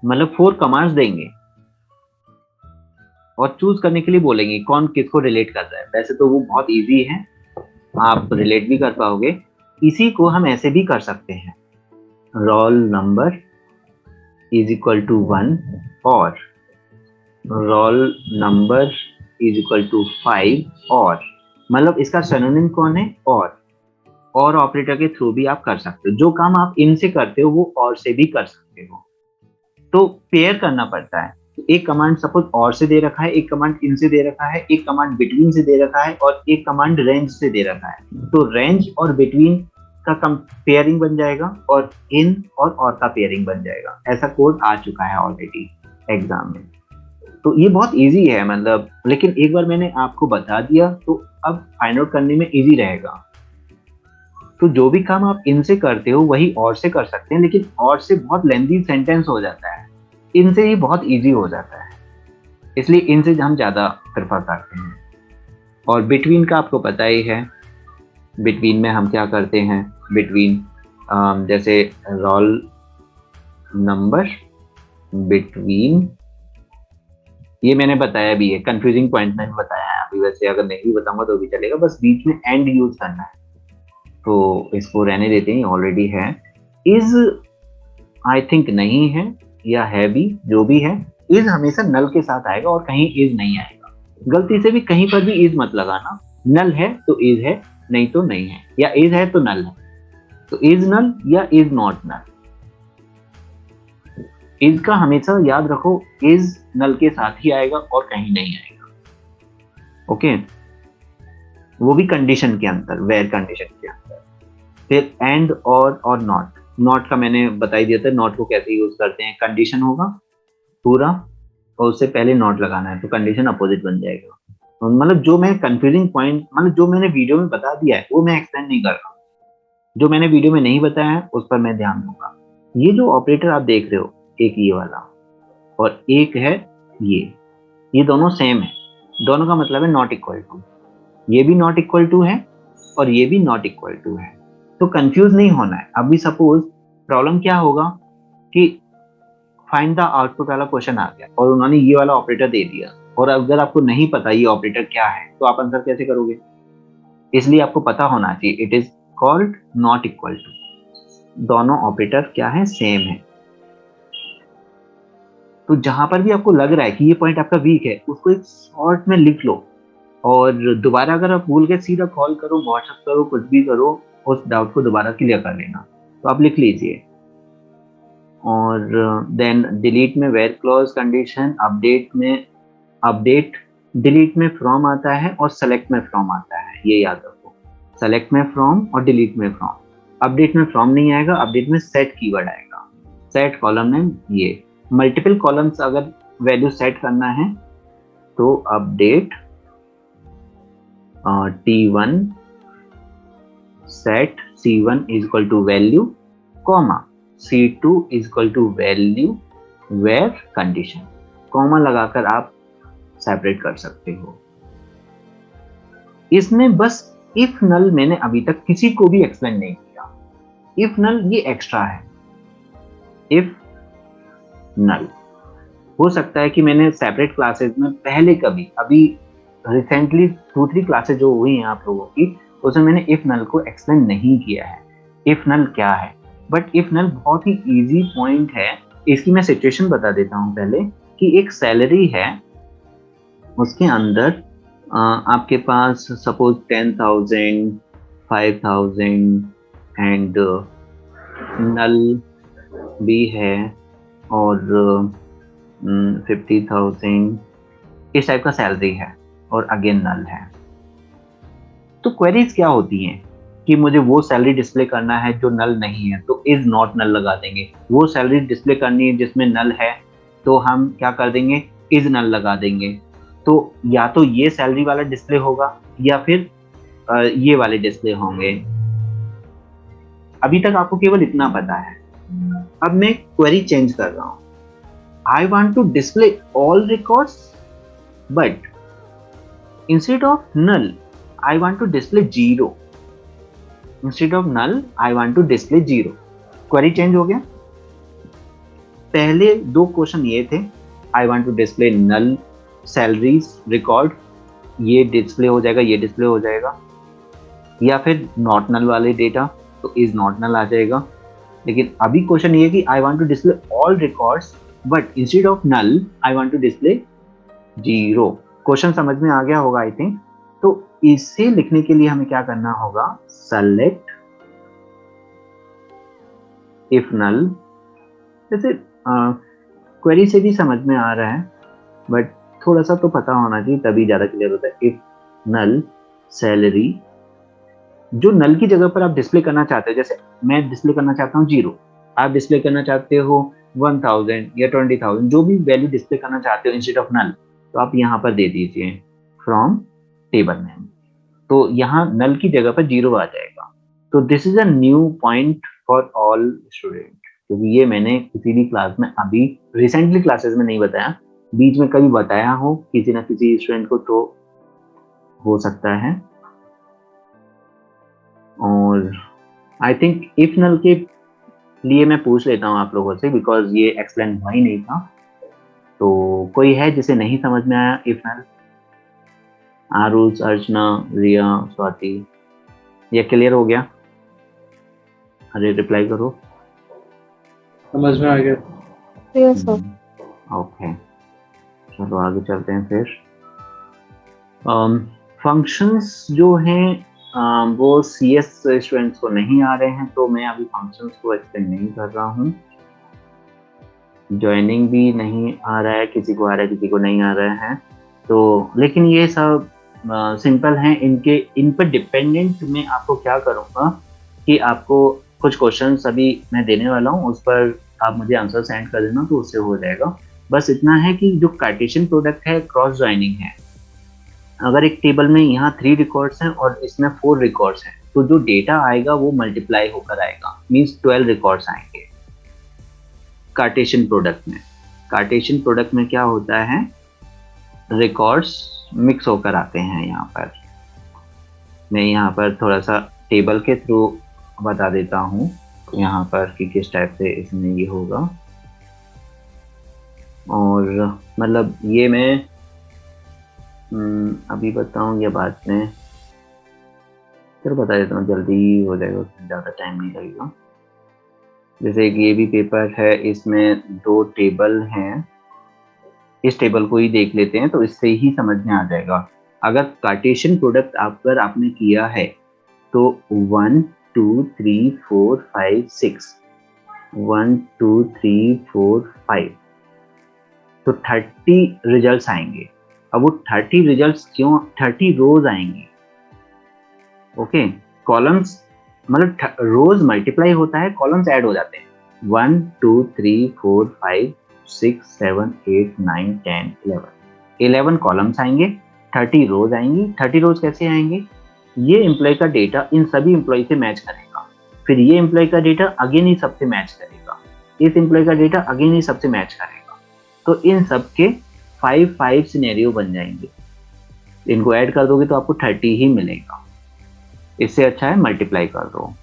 मतलब 4 कमांड्स देंगे और चूज करने के लिए बोलेंगे कौन किसको रिलेट कर रहा है। वैसे तो वो बहुत इजी है, आप रिलेट भी कर पाओगे। इसी को हम ऐसे भी कर सकते हैं, roll number is equal to 1 और roll number is equal to 5 और, मतलब इसका सिनोनिम कौन है, और ऑपरेटर के थ्रू भी आप कर सकते हो। जो काम आप इन से करते हो वो और से भी कर सकते हो, तो पेयर करना पड़ता है। एक कमांड सपोज और से दे रखा है, एक कमांड इन से दे रखा है, एक कमांड बिटवीन से दे रखा है और एक कमांड रेंज से दे रखा है, तो रेंज और बिटवीन का पेयरिंग बन जाएगा और इन और का पेयरिंग बन जाएगा। ऐसा कोड आ चुका है ऑलरेडी एग्जाम में, तो ये बहुत इजी है मतलब, लेकिन एक बार मैंने आपको बता दिया तो अब फाइंड आउट करने में इजी रहेगा। तो जो भी काम आप इनसे करते हो वही और से कर सकते हैं, लेकिन और से बहुत लेंथी सेंटेंस हो जाता है, इनसे ही बहुत इजी हो जाता है, इसलिए इनसे हम ज्यादा प्रेफर करते हैं। और बिटवीन का आपको पता ही है, बिटवीन में हम क्या करते हैं, बिटवीन जैसे रोल नंबर बिटवीन, ये मैंने बताया भी है, कंफ्यूजिंग पॉइंट मैंने बताया है अभी, वैसे अगर नहीं बताऊंगा तो भी चलेगा, बस बीच में एंड यूज करना है, तो इसको रहने देते हैं, ऑलरेडी है। इज आई थिंक नहीं है, या है भी, जो भी है, इज हमेशा नल के साथ आएगा और कहीं इज नहीं आएगा। गलती से भी कहीं पर भी इज मत लगाना, नल है तो इज है, नहीं तो नहीं है, या इज है तो नल है, तो इज नल या इज नॉट नल। इज का हमेशा याद रखो, इज नल के साथ ही आएगा और कहीं नहीं आएगा, ओके। वो भी कंडीशन के अंदर, वेयर कंडीशन के अंदर। फिर एंड और नॉट का मैंने बता ही दिया था, नॉट को कैसे यूज करते हैं, कंडीशन होगा पूरा और उससे पहले नॉट लगाना है, तो कंडीशन अपोजिट बन जाएगा। तो मतलब जो मैं कंफ्यूजिंग पॉइंट, मतलब जो मैंने वीडियो में बता दिया है वो मैं एक्सप्लेन नहीं कर रहा, जो मैंने वीडियो में नहीं बताया है उस पर मैं ध्यान दूंगा। ये जो ऑपरेटर आप देख रहे हो, एक ये वाला और एक है ये दोनों सेम है, दोनों का मतलब है नॉट इक्वल टू, ये भी नॉट इक्वल टू है और ये भी नॉट इक्वल टू है, तो कंफ्यूज नहीं होना है। अभी सपोज प्रॉब्लम क्या होगा कि फाइंड द आउटपुट वाला क्वेश्चन आ गया और उन्होंने ये वाला ऑपरेटर दे दिया, और अगर आपको नहीं पता ये ऑपरेटर क्या है तो आप आंसर कैसे करोगे, इसलिए आपको पता होना चाहिए it is called not equal to, दोनों ऑपरेटर क्या है, सेम है। तो जहां पर भी आपको लग रहा है कि ये पॉइंट आपका वीक है उसको एक शॉर्ट में लिख लो, और दोबारा अगर आप भूल के सीधा कॉल करो, व्हाट्सएप करो, कुछ भी करो, उस डाउट को दोबारा क्लियर कर लेना, तो आप लिख लीजिए। और देन डिलीट में where clause condition, update delete में फ्रॉम आता है और सेलेक्ट में फ्रॉम आता है, ये याद रखो, सेलेक्ट में फ्रॉम और डिलीट में फ्रॉम। अपडेट में फ्रॉम नहीं आएगा, अपडेट में सेट कीवर्ड आएगा, सेट कॉलम नेम, ये मल्टीपल कॉलम्स अगर वैल्यू सेट करना है तो update T1 set C1 is equal to value, comma C2 is equal to value where condition, comma लगाकर आप सेपरेट कर सकते हो। इसमें बस इफ नल मैंने अभी तक किसी को भी एक्सप्लेन नहीं किया, इफ नल ये एक्स्ट्रा है। इफ नल हो सकता है कि मैंने सेपरेट क्लासेस में पहले कभी अभी रिसेंटली 2-3 क्लासेस जो हुई हैं आप लोगों की, उसमें मैंने इफ नल को एक्सप्लेन नहीं किया है इफ नल क्या है। बट इफ नल बहुत ही इजी पॉइंट है। इसकी मैं सिचुएशन बता देता हूँ पहले कि एक सैलरी है, उसके अंदर आपके पास सपोज 10,000, 5,000 एंड नल भी है और 50,000 इस टाइप का सैलरी है और अगेन नल है। तो क्वेरीज क्या होती हैं कि मुझे वो सैलरी डिस्प्ले करना है जो नल नहीं है, तो इज नॉट नल लगा देंगे। वो सैलरी डिस्प्ले करनी है जिसमें नल है, तो हम क्या कर देंगे, इज नल लगा देंगे। तो या तो ये सैलरी वाला डिस्प्ले होगा या फिर ये वाले डिस्प्ले होंगे। अभी तक आपको केवल इतना पता है। अब मैं क्वेरी चेंज कर रहा हूं। I want to display all records, but instead of null I want to display 0. Instead of null, I want to display 0. Query change हो गया। पहले 2 क्वेश्चन ये थे, I want to display null salaries record, ये display हो जाएगा, ये display हो जाएगा, या फिर नॉट नल वाले डेटा तो इज नॉट नल आ जाएगा। लेकिन अभी क्वेश्चन ये कि I want to display all records, but instead of null, I want to display 0. Question समझ में आ गया होगा आई थिंक। तो इसे लिखने के लिए हमें क्या करना होगा, सेलेक्ट इफ नल। जैसे क्वेरी से भी समझ में आ रहा है बट थोड़ा सा तो पता होना चाहिए तभी ज्यादा क्लियर होता है। इफ नल सैलरी, जो नल की जगह पर आप डिस्प्ले करना चाहते हो, जैसे मैं डिस्प्ले करना चाहता हूँ 0, आप डिस्प्ले करना चाहते हो 1,000 या 20,000, जो भी वैल्यू डिस्प्ले करना चाहते हो इंस्टेड ऑफ नल, तो आप यहाँ पर दे दीजिए फ्रॉम टेबल नेम। तो यहाँ नल की जगह पर 0 आ जाएगा। तो this is a new point for all student, क्योंकि ये मैंने किसी भी क्लास में अभी रिसेंटली क्लासेस में नहीं बताया, बीच में कभी बताया हो किसी ना किसी स्टूडेंट को तो हो सकता है। और आई थिंक इफ नल के लिए मैं पूछ लेता हूँ आप लोगों से, बिकॉज ये एक्सप्लेन हुआ ही नहीं था। तो कोई है जिसे नहीं समझ में आया इफ नल? आरुष, अर्चना, रिया, स्वाति, ये क्लियर हो गया? अरे रिप्लाई करो। समझ में आ गया। Yes, sir. ओके, चलो आगे चलते हैं फिर। फंक्शंस जो हैं वो CS स्टूडेंट्स को नहीं आ रहे हैं, तो मैं अभी फंक्शंस को एक्सप्लेन नहीं कर रहा हूँ। ज्वाइनिंग भी नहीं आ रहा है, किसी को आ रहा है किसी को नहीं आ रहा है। तो लेकिन ये सब सिंपल हैं। इन पर डिपेंडेंट मैं आपको क्या करूँगा कि आपको कुछ क्वेश्चंस अभी मैं देने वाला हूँ, उस पर आप मुझे आंसर सेंड कर देना तो उससे हो जाएगा। बस इतना है कि जो कार्टेशियन प्रोडक्ट है क्रॉस ज्वाइनिंग है। अगर एक टेबल में यहाँ 3 रिकॉर्ड्स हैं और इसमें 4 रिकॉर्ड्स हैं, तो जो डेटा आएगा वो मल्टीप्लाई होकर आएगा, मीन्स 12 रिकॉर्ड्स आएंगे कार्टेशियन प्रोडक्ट में। कार्टेशियन प्रोडक्ट में क्या होता है, रिकॉर्ड्स मिक्स होकर आते हैं। यहाँ पर मैं यहाँ पर थोड़ा सा टेबल के थ्रू बता देता हूँ यहाँ पर कि किस टाइप से इसमें ये होगा। और मतलब ये मैं अभी बताऊँ या बाद में? चलो बता देता हूँ, जल्दी हो जाएगा, उसमें ज़्यादा टाइम नहीं लगेगा। जैसे कि ये भी पेपर है, इसमें 2 टेबल हैं, इस टेबल को ही देख लेते हैं तो इससे ही समझ में आ जाएगा। अगर कार्टेशियन प्रोडक्ट आपने किया है तो 1 2 3 4 5 6 1 2 3 4 5 तो 30 रिजल्ट्स आएंगे। अब वो 30 रिजल्ट्स क्यों 30 रोज आएंगे? ओके, कॉलम्स मतलब रोज मल्टीप्लाई होता है, कॉलम्स ऐड हो जाते हैं। 1 2 3 4 5 6 7 8 9 10 11 कॉलम्स आएंगे, 30 रोज आएंगी। 30 रोज कैसे आएंगे? ये एम्प्लॉय का डेटा इन सभी एम्प्लॉय से मैच करेगा, फिर ये एम्प्लॉय का डेटा अगेन ही सबसे मैच करेगा, इस एम्प्लॉय का डेटा अगेन ही सबसे मैच करेगा। तो इन सब के 5 सिनेरियो बन जाएंगे। इनको ऐड कर दोगे तो आपको 30 ही मिलेगा। इससे अच्छा है मल्टीप्लाई कर दो।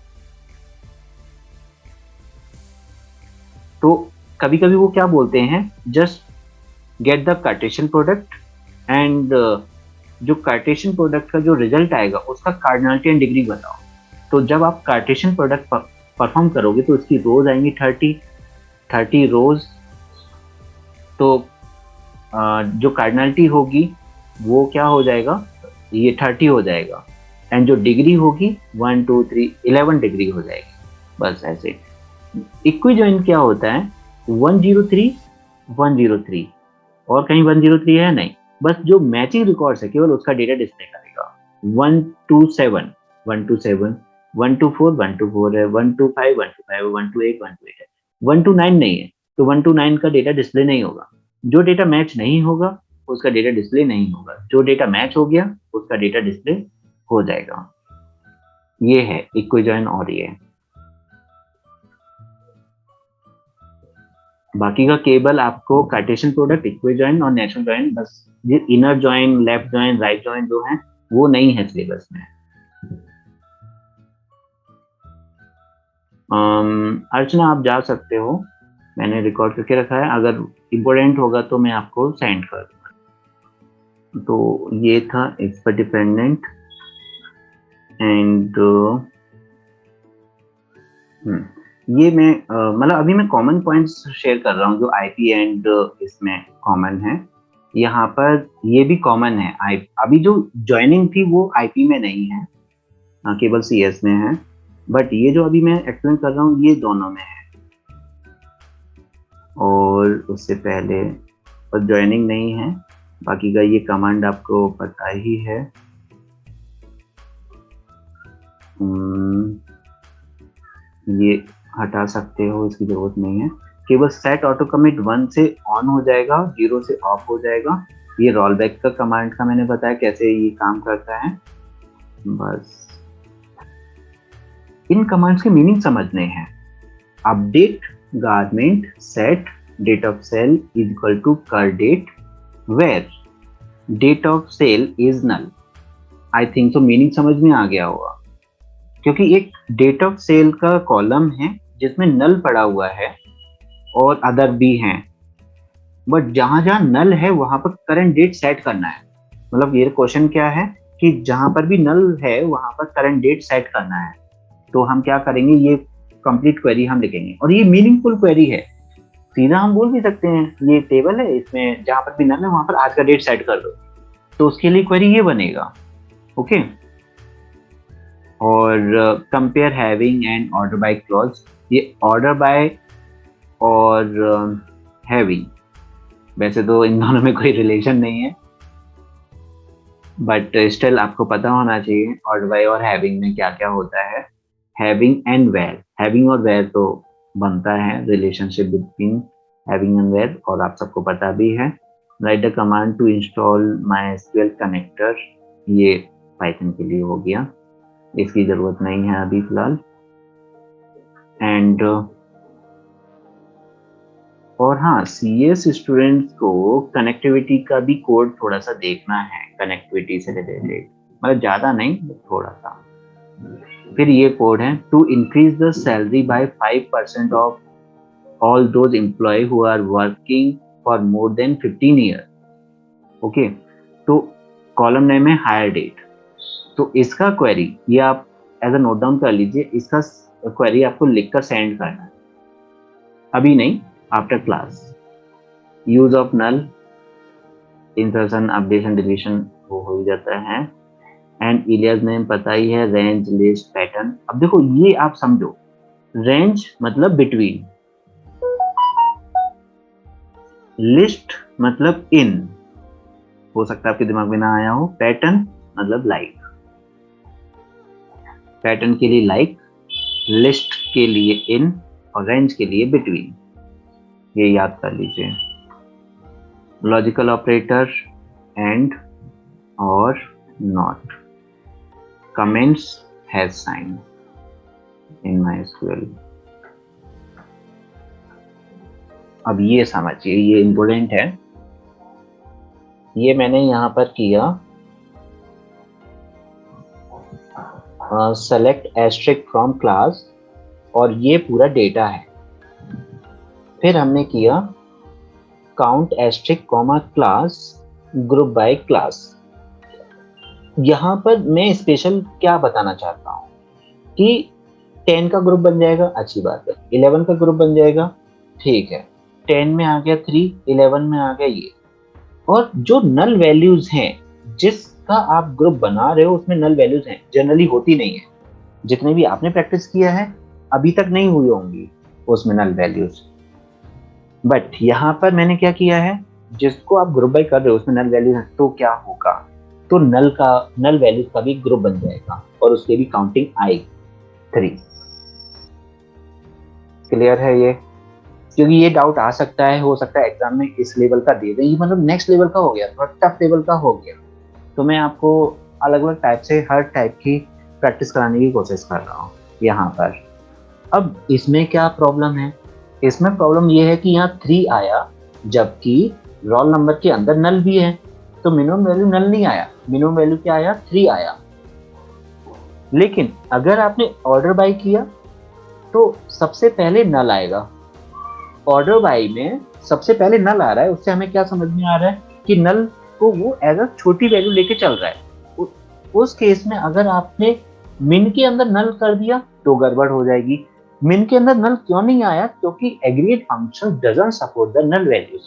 तो कभी कभी वो क्या बोलते हैं, just get the Cartesian product and जो कार्टेशियन प्रोडक्ट का जो रिजल्ट आएगा उसका कार्डिनलिटी एंड डिग्री बताओ। तो जब आप कार्टेशियन प्रोडक्ट परफॉर्म करोगे तो उसकी रोज आएंगी 30 रोज। तो जो कार्डिनलिटी होगी वो क्या हो जाएगा, ये 30 हो जाएगा, एंड जो डिग्री होगी 1 2 3 11 डिग्री हो जाएगी। बस ऐसे। इक्विजॉइंट क्या होता है, 103 103 और कहीं 103 है नहीं, बस जो मैचिंग रिकॉर्ड्स है केवल उसका डेटा डिस्प्ले करेगा। 127 127 124 124 है, 125 125 128 128 है, 129 नहीं है, तो 129 का डेटा डिस्प्ले नहीं होगा। जो डेटा मैच नहीं होगा उसका डेटा डिस्प्ले नहीं होगा, जो डेटा मैच हो गया उसका डेटा डिस्प्ले हो जाएगा। ये है इक्विजॉइन और ये बाकी का केबल आपको कार्टेशियन प्रोडक्ट, इक्विजॉइन और नेचुरल जॉइन, बस ये inner join, left join, right join जो है वो नहीं है सिलेबस में। अर्चना आप जा सकते हो, मैंने रिकॉर्ड करके रखा है, अगर इम्पोर्टेंट होगा तो मैं आपको सेंड कर दूंगा। तो ये था एक्सपर्ट डिपेंडेंट एंड ये मैं मतलब अभी मैं कॉमन पॉइंट्स शेयर कर रहा हूँ जो आईपी एंड इसमें कॉमन है। यहाँ पर ये भी कॉमन है, अभी जो ज्वाइनिंग थी वो आईपी में नहीं है, केवल सीएस में है, बट ये जो अभी मैं एक्सप्लेन कर रहा हूँ ये दोनों में है। और उससे पहले और ज्वाइनिंग नहीं है, बाकी का ये कमांड आपको पता ही है। ये हटा सकते हो, इसकी जरूरत नहीं है। केवल सेट ऑटो कमिट 1 से ऑन हो जाएगा, 0 से ऑफ हो जाएगा। ये रोल बैक का कमांड का मैंने बताया कैसे ये काम करता है। बस इन कमांड्स के मीनिंग समझने हैं। Update garment set date of sale is equal to curdate where date of sale is null. I think so meaning समझ में आ गया होगा, क्योंकि एक डेट ऑफ सेल का कॉलम है जिसमें नल पड़ा हुआ है और अदर भी हैं, बट जहां जहां नल है वहां पर करंट डेट सेट करना है। मतलब ये क्वेश्चन क्या है कि जहां पर भी नल है वहां पर करंट डेट सेट करना है। तो हम क्या करेंगे, ये कंप्लीट क्वेरी हम लिखेंगे और ये मीनिंगफुल क्वेरी है। सीधा हम बोल भी सकते हैं ये टेबल है, इसमें जहां पर भी नल है वहां पर आज का डेट सेट कर दो, तो उसके लिए क्वेरी ये बनेगा। ओके। और compare having and order by clause, ये ऑर्डर बाय और हैविंग, वैसे तो इन दोनों में कोई रिलेशन नहीं है, बट स्टिल आपको पता होना चाहिए ऑर्डर बाय और हैविंग में क्या क्या होता है। हैविंग एंड वेयर, हैविंग और वेयर तो बनता है relationship between having and where, और आप सबको पता भी है। Right the command to install MySQL connector, ये पाइथन के लिए हो गया, इसकी जरूरत नहीं है अभी फिलहाल। एंड और हाँ, सीएस स्टूडेंट्स को कनेक्टिविटी का भी कोड थोड़ा सा देखना है, कनेक्टिविटी से रिलेटेड, मतलब ज्यादा नहीं, थोड़ा सा। फिर ये कोड है to increase the salary by 5% of all those employ who are working for more than 15 year. Okay, तो कॉलम नेम है हायर डेट। तो इसका क्वेरी ये आप एज अ नोट डाउन कर लीजिए, इसका क्वेरी आपको लिखकर सेंड करना है, अभी नहीं, after class. Use of null, insertion updation deletion वो हो जाता है। एंड इलियास नेम पता ही है, रेंज लिस्ट पैटर्न। अब देखो ये आप समझो, रेंज मतलब बिटवीन, लिस्ट मतलब इन, हो सकता है आपके दिमाग में ना आया हो। पैटर्न मतलब लाइक, पैटर्न के लिए लाइक, लिस्ट के लिए इन और रेंज के लिए बिटवीन, ये याद कर लीजिए। लॉजिकल ऑपरेटर एंड और not, comments has sign in MySQL। अब ये समझिए, ये इंपॉर्टेंट है, ये मैंने यहां पर किया। सेलेक्ट एस्ट्रिक फ्रॉम क्लास, और ये पूरा डेटा है। फिर हमने किया count asterisk comma class group by class. यहाँ पर मैं स्पेशल क्या बताना चाहता हूँ कि 10 का ग्रुप बन जाएगा, अच्छी बात है। 11 का ग्रुप बन जाएगा, ठीक है। 10 में आ गया 3, 11 में आ गया ये। और जो नल वैल्यूज हैं, जिसका आप ग्रुप बना रहे हो उसमें नल वैल्यूज हैं, जनरली होती नहीं है। जितने भी आपने प्रैक्टिस किया है अभी तक नहीं हुई होंगी उसमें नल वैल्यूज। बट यहाँ पर मैंने क्या किया है, जिसको आप ग्रुप बाय कर रहे हो उसमें नल वैल्यूज है, तो क्या होगा, तो नल वैल्यूज का भी ग्रुप बन जाएगा और उसके भी काउंटिंग आएगी 3। क्लियर है ये? क्योंकि ये डाउट आ सकता है, हो सकता है एग्जाम में इस लेवल का दे दें, ये मतलब नेक्स्ट लेवल का हो गया, थोड़ा टफ लेवल का हो गया। तो मैं आपको अलग अलग टाइप से हर टाइप की प्रैक्टिस कराने की कोशिश कर रहा हूँ यहाँ पर। अब इसमें क्या प्रॉब्लम है, इसमें प्रॉब्लम ये है कि यहाँ 3 आया जबकि रोल नंबर के अंदर नल भी है, तो मिनिमम वैल्यू नल नहीं आया, मिनिमम वैल्यू क्या आया, 3 आया। लेकिन अगर आपने ऑर्डर बाय किया तो सबसे पहले नल आएगा। ऑर्डर बाय में सबसे पहले नल आ रहा है, उससे हमें क्या समझ में आ रहा है कि नल को वो एज अ छोटी वैल्यू लेके चल रहा है। उस केस में अगर आपने मिन के अंदर नल कर दिया तो गड़बड़ हो जाएगी। मिन के अंदर नल क्यों नहीं आया, क्योंकि aggregate function doesn't support the null values.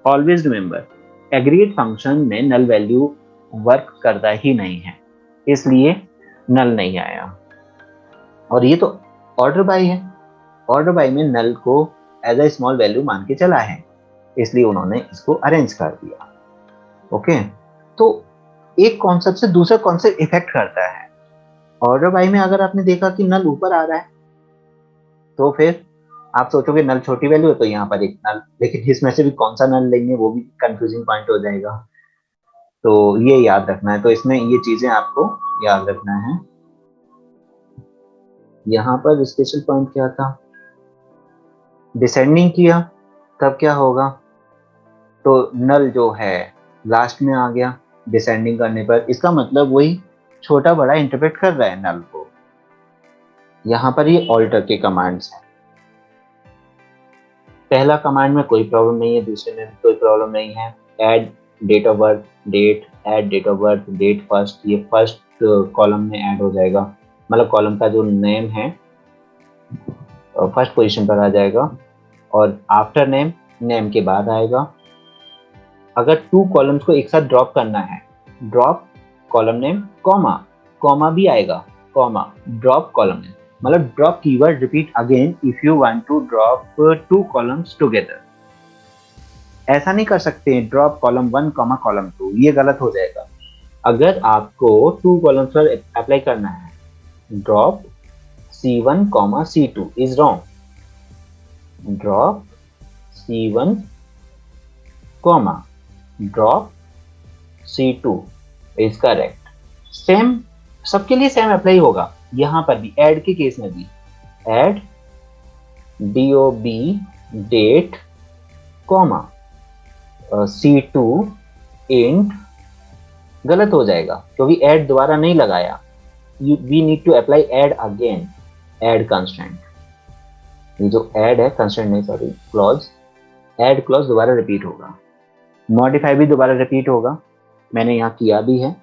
Always remember, aggregate function में नल वैल्यू वर्क करता ही नहीं है, इसलिए नल नहीं आया। और ये तो ऑर्डर बाय है, ऑर्डर बाय में नल को एज अ स्मॉल वैल्यू मान के चला है, इसलिए उन्होंने इसको अरेंज कर दिया। ओके, तो एक कॉन्सेप्ट से दूसरा कॉन्सेप्ट इफेक्ट करता है। ऑर्डर बाय में अगर आपने देखा कि नल ऊपर आ रहा है तो फिर आप सोचोगे नल छोटी वैल्यू है तो यहाँ पर एक नल, लेकिन इसमें से भी कौन सा नल लेंगे वो भी कंफ्यूजिंग पॉइंट हो जाएगा। तो ये याद रखना है, तो इसमें ये चीजें आपको याद रखना है। यहाँ पर स्पेशल पॉइंट क्या था, डिसेंडिंग किया तब क्या होगा, तो नल जो है लास्ट में आ गया डिसेंडिंग करने पर, इसका मतलब वही छोटा बड़ा इंटरप्रेट कर रहा है नल को। यहाँ पर ये ऑल्टर के कमांड्स हैं। पहला कमांड में कोई प्रॉब्लम नहीं है, दूसरे में कोई प्रॉब्लम नहीं है। Add date of birth date, add date of birth date first, ये फर्स्ट कॉलम में ऐड हो जाएगा, मतलब कॉलम का जो नेम है फर्स्ट पोजीशन पर आ जाएगा, और आफ्टर नेम नेम के बाद आएगा। अगर 2 कॉलम्स को एक साथ ड्रॉप करना है, drop column name comma, comma भी आएगा, कॉमा ड्रॉप कॉलम नेम, मतलब drop keyword repeat again if you want to drop 2 columns together. ऐसा नहीं कर सकते ड्रॉप कॉलम 1 कॉमा कॉलम 2, ये गलत हो जाएगा। अगर आपको 2 कॉलम्स पर अप्लाई करना है, drop C1 comma C2 is wrong, drop C1 comma drop C2 is correct. Same सबके लिए सेम अप्लाई होगा, यहाँ पर भी ऐड के केस में भी add DOB date comma C2 int, गलत हो जाएगा क्योंकि ऐड दोबारा नहीं लगाया। We need to apply add again, add constraint, ये जो ऐड है कंस्ट्रेंट नहीं सॉरी क्लॉज, ऐड क्लॉज दोबारा रिपीट होगा, मॉडिफाई भी दोबारा रिपीट होगा, मैंने यहाँ किया भी है।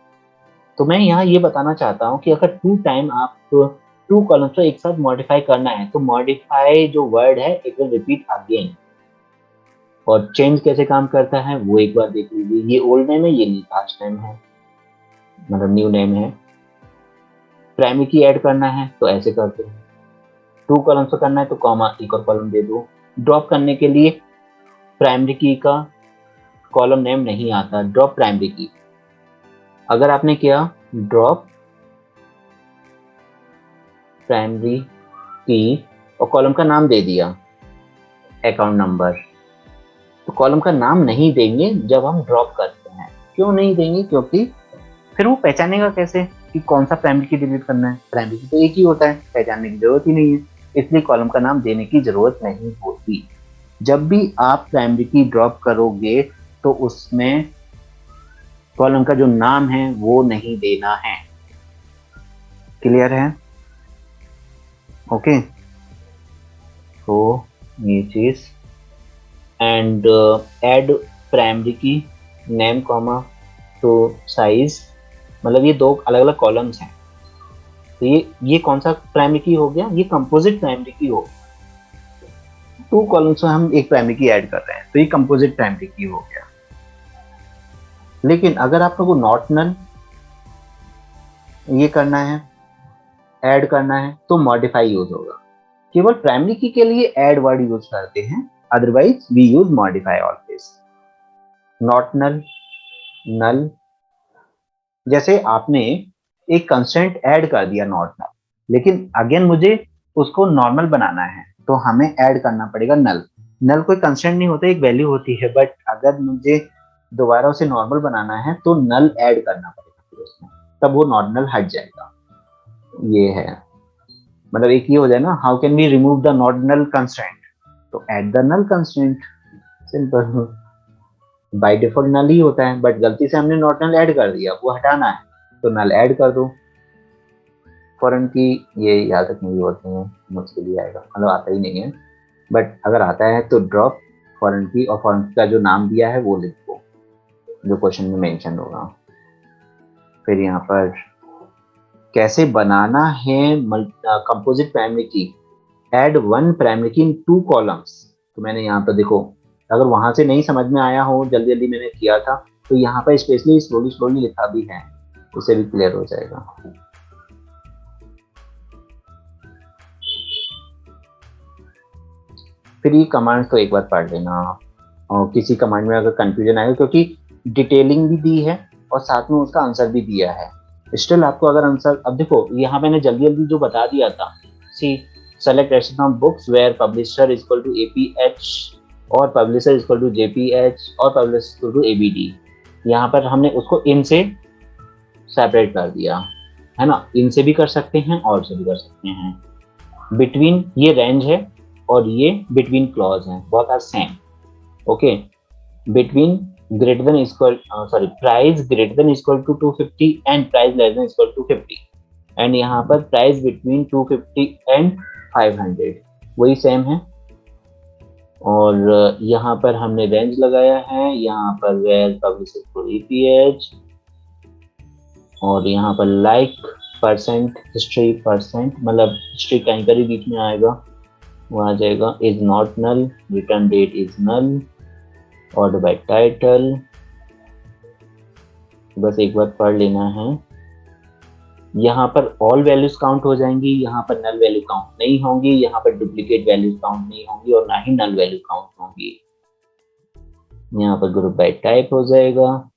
तो मैं यहाँ ये बताना चाहता हूँ कि अगर 2 टाइम आप 2 कॉलम्स को एक साथ मॉडिफाई करना है तो मॉडिफाई जो वर्ड है इट विल रिपीट अगेन। और चेंज कैसे काम करता है वो एक बार देख लीजिए, ये ओल्ड नेम है, ये लास्ट नेम है, मतलब न्यू नेम है। प्राइमरी की ऐड करना है तो ऐसे करते हैं, 2 कॉलम्स को करना है तो कॉमा एक और कॉलम दे दो। ड्रॉप करने के लिए प्राइमरी की का कॉलम नेम नहीं आता, ड्रॉप प्राइमरी की। अगर आपने किया ड्रॉप प्राइमरी की और कॉलम का नाम दे दिया अकाउंट नंबर, तो कॉलम का नाम नहीं देंगे जब हम ड्रॉप करते हैं। क्यों नहीं देंगे, क्योंकि फिर वो पहचानेगा कैसे कि कौन सा प्राइमरी की डिलीट करना है, प्राइमरी की तो एक ही होता है, पहचानने की जरूरत ही नहीं है, इसलिए कॉलम का नाम देने की जरूरत नहीं होती। जब भी आप प्राइमरी की ड्रॉप करोगे तो उसमें कॉलम का जो नाम है वो नहीं देना है। क्लियर है? ओके, तो ये चीज एंड ऐड प्राइमरी की नेम कॉमा तो साइज, मतलब ये दो अलग अलग कॉलम्स हैं। तो ये कौन सा प्राइमरी की हो गया? ये कंपोजिट प्राइमरी की हो, 2 कॉलम्स में हम एक प्राइमरी की ऐड कर रहे हैं, तो ये कंपोजिट प्राइमरी की हो गया। लेकिन अगर आप लोगों को नॉट नल ये करना है, ऐड करना है, तो मॉडिफाई यूज होगा। केवल प्राइमरी की के लिए ऐड वर्ड यूज करते हैं, otherwise we use modify always. Not null, null, जैसे आपने एक कंस्टेंट ऐड कर दिया नॉट नल, लेकिन अगेन मुझे उसको नॉर्मल बनाना है, तो हमें ऐड करना पड़ेगा नल। नल कोई कंस्टेंट नहीं होता, एक वैल्यू होती है, बट अगर मुझे दोबारा उसे नॉर्मल बनाना है तो नल ऐड करना पड़ेगा फिर उसमें, तब वो नॉर्मल हट जाएगा। ये है, मतलब एक ये हो जाए ना, how can we remove the not null constant, तो add the null constant, simple. By default null ही होता है, बट गलती से हमने नॉट नल ऐड कर दिया, वो हटाना है तो नल ऐड कर दो। फॉरेन की ये याद रखने की जरूरत नहीं है, मुझके लिए आएगा, मतलब आता ही नहीं है, बट अगर आता है तो ड्रॉप फॉरेन की, और फॉरेन का जो नाम दिया है वो लिख दो जो क्वेश्चन में मेंशन होगा। फिर यहाँ पर कैसे बनाना है कंपोजिट प्राइमरी की, ऐड 1 प्राइमरी की इन 2 कॉलम्स। तो मैंने यहाँ पर देखो, अगर वहां से नहीं समझ में आया हो, जल्दी जल्दी मैंने किया था, तो यहाँ पर स्पेशली स्लोली स्लोली लिखा भी है, उसे भी क्लियर हो जाएगा। फिर ये कमांड तो एक बार पढ़ लेना, और किसी कमांड में अगर कंफ्यूजन आएगा, क्योंकि डिटेलिंग भी दी है और साथ में उसका आंसर भी दिया है। स्टिल आपको अगर आंसर, अब देखो यहाँ मैंने जल्दी जल्दी जो बता दिया था, C select S from books where publisher equal to APH और पब्लिशर इक्वल टू JPH और पब्लिशर इक्वल टू ABD, यहाँ पर हमने उसको इन से सेपरेट कर दिया है ना, इन से भी कर सकते हैं और से भी कर सकते हैं। बिटवीन ये रेंज है और ये बिटवीन क्लॉज है, both are same. Okay, between greater than equal, sorry, price greater than equal to 250 and price less than equal to 50, and यहाँ पर प्राइस बिटवीन 250 एंड 500 वही सेम है। और यहाँ पर हमने रेंज लगाया है, यहाँ पर वेयर पब्लिशर फॉर EPH, और यहाँ पर लाइक परसेंट हिस्ट्री परसेंट, मतलब हिस्ट्री कहीं पर ही बीच में आएगा, वो आ जाएगा। Is not null, return date is null, order by title, बस एक बार पढ़ लेना है। यहाँ पर ऑल वैल्यूज काउंट हो जाएंगी, यहाँ पर नल वैल्यू काउंट नहीं होंगी, यहाँ पर डुप्लीकेट वैल्यूज काउंट नहीं होंगी, और ना ही नल वैल्यू काउंट होंगी। यहाँ पर ग्रुप बाय टाइप हो जाएगा,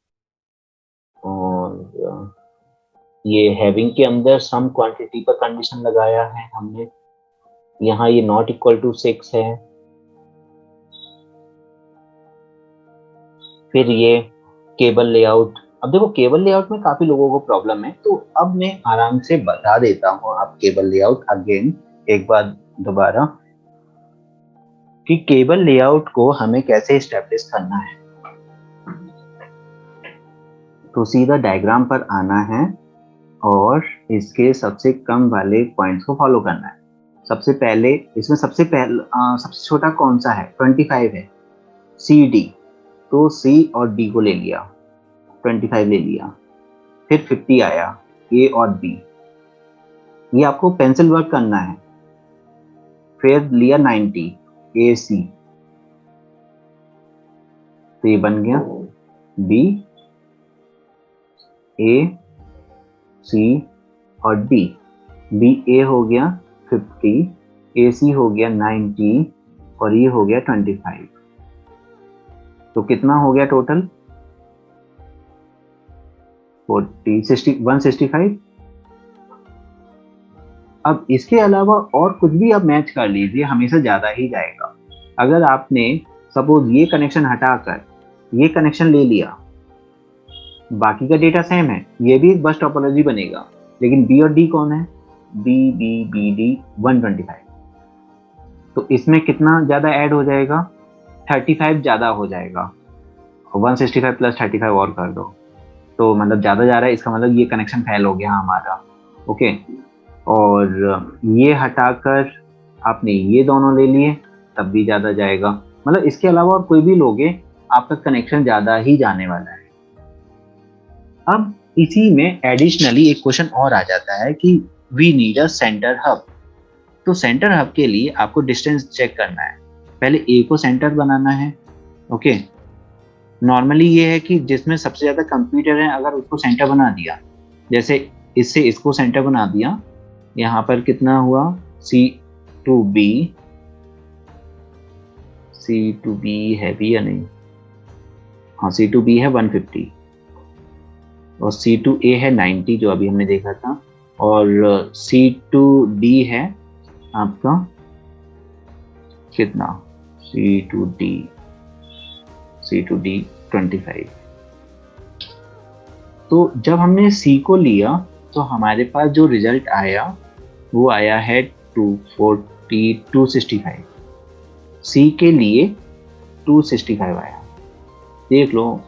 और ये हैविंग के अंदर सम क्वांटिटी पर कंडीशन लगाया है हमने, यहाँ ये नॉट इक्वल टू 6 है। फिर ये केबल लेआउट, अब देखो केबल लेआउट में काफी लोगों को प्रॉब्लम है, तो अब मैं आराम से बता देता हूँ आप केबल लेआउट अगेन एक बार दोबारा, कि केबल लेआउट को हमें कैसे एस्टेब्लिश करना है। तो सीधा डायग्राम पर आना है और इसके सबसे कम वाले पॉइंट्स को फॉलो करना है। सबसे पहले इसमें सबसे छोटा कौन सा है? 25 है, CD, तो C और D को ले लिया, 25 ले लिया। फिर 50 आया, A और B, ये आपको पेंसिल वर्क करना है। फिर लिया 90, AC, तो ये बन गया B, A, C और D। BA हो गया 50, AC हो गया 90 और ये हो गया 25। तो कितना हो गया टोटल? 165। अब इसके अलावा और कुछ भी आप मैच कर लीजिए, हमेशा ज्यादा ही जाएगा। अगर आपने सपोज ये कनेक्शन हटाकर ये कनेक्शन ले लिया, बाकी का डेटा सेम है, ये भी एक बस टोपोलॉजी बनेगा, लेकिन B और D कौन है? BD 125, तो इसमें कितना ज्यादा ऐड हो जाएगा? 35 ज्यादा हो जाएगा, 165 प्लस 35 और कर दो, तो मतलब ज्यादा जा रहा है, इसका मतलब ये कनेक्शन फेल हो गया हमारा। ओके, और ये हटाकर आपने ये दोनों ले लिए तब भी ज़्यादा जाएगा। मतलब इसके अलावा और कोई भी लोगे आपका कनेक्शन ज़्यादा ही जाने वाला है। अब इसी में एडिशनली एक क्वेश्चन और आ जाता है कि we need a centre hub. तो सेंटर हब के लिए आपको डिस्टेंस चेक करना है। पहले ए को सेंटर बनाना है। ओके, नॉर्मली ये है कि जिसमें सबसे ज़्यादा कंप्यूटर है अगर उसको सेंटर बना दिया, जैसे इससे इसको सेंटर बना दिया, यहाँ पर कितना हुआ C2B, C2B है भी या नहीं, हाँ C2B है 150 और C2A है 90 जो अभी हमने देखा था, और C2D है आपका कितना, C2D 25। तो जब हमने C को लिया तो हमारे पास जो रिजल्ट आया वो आया है 265। C के लिए 265 आया। देख लो,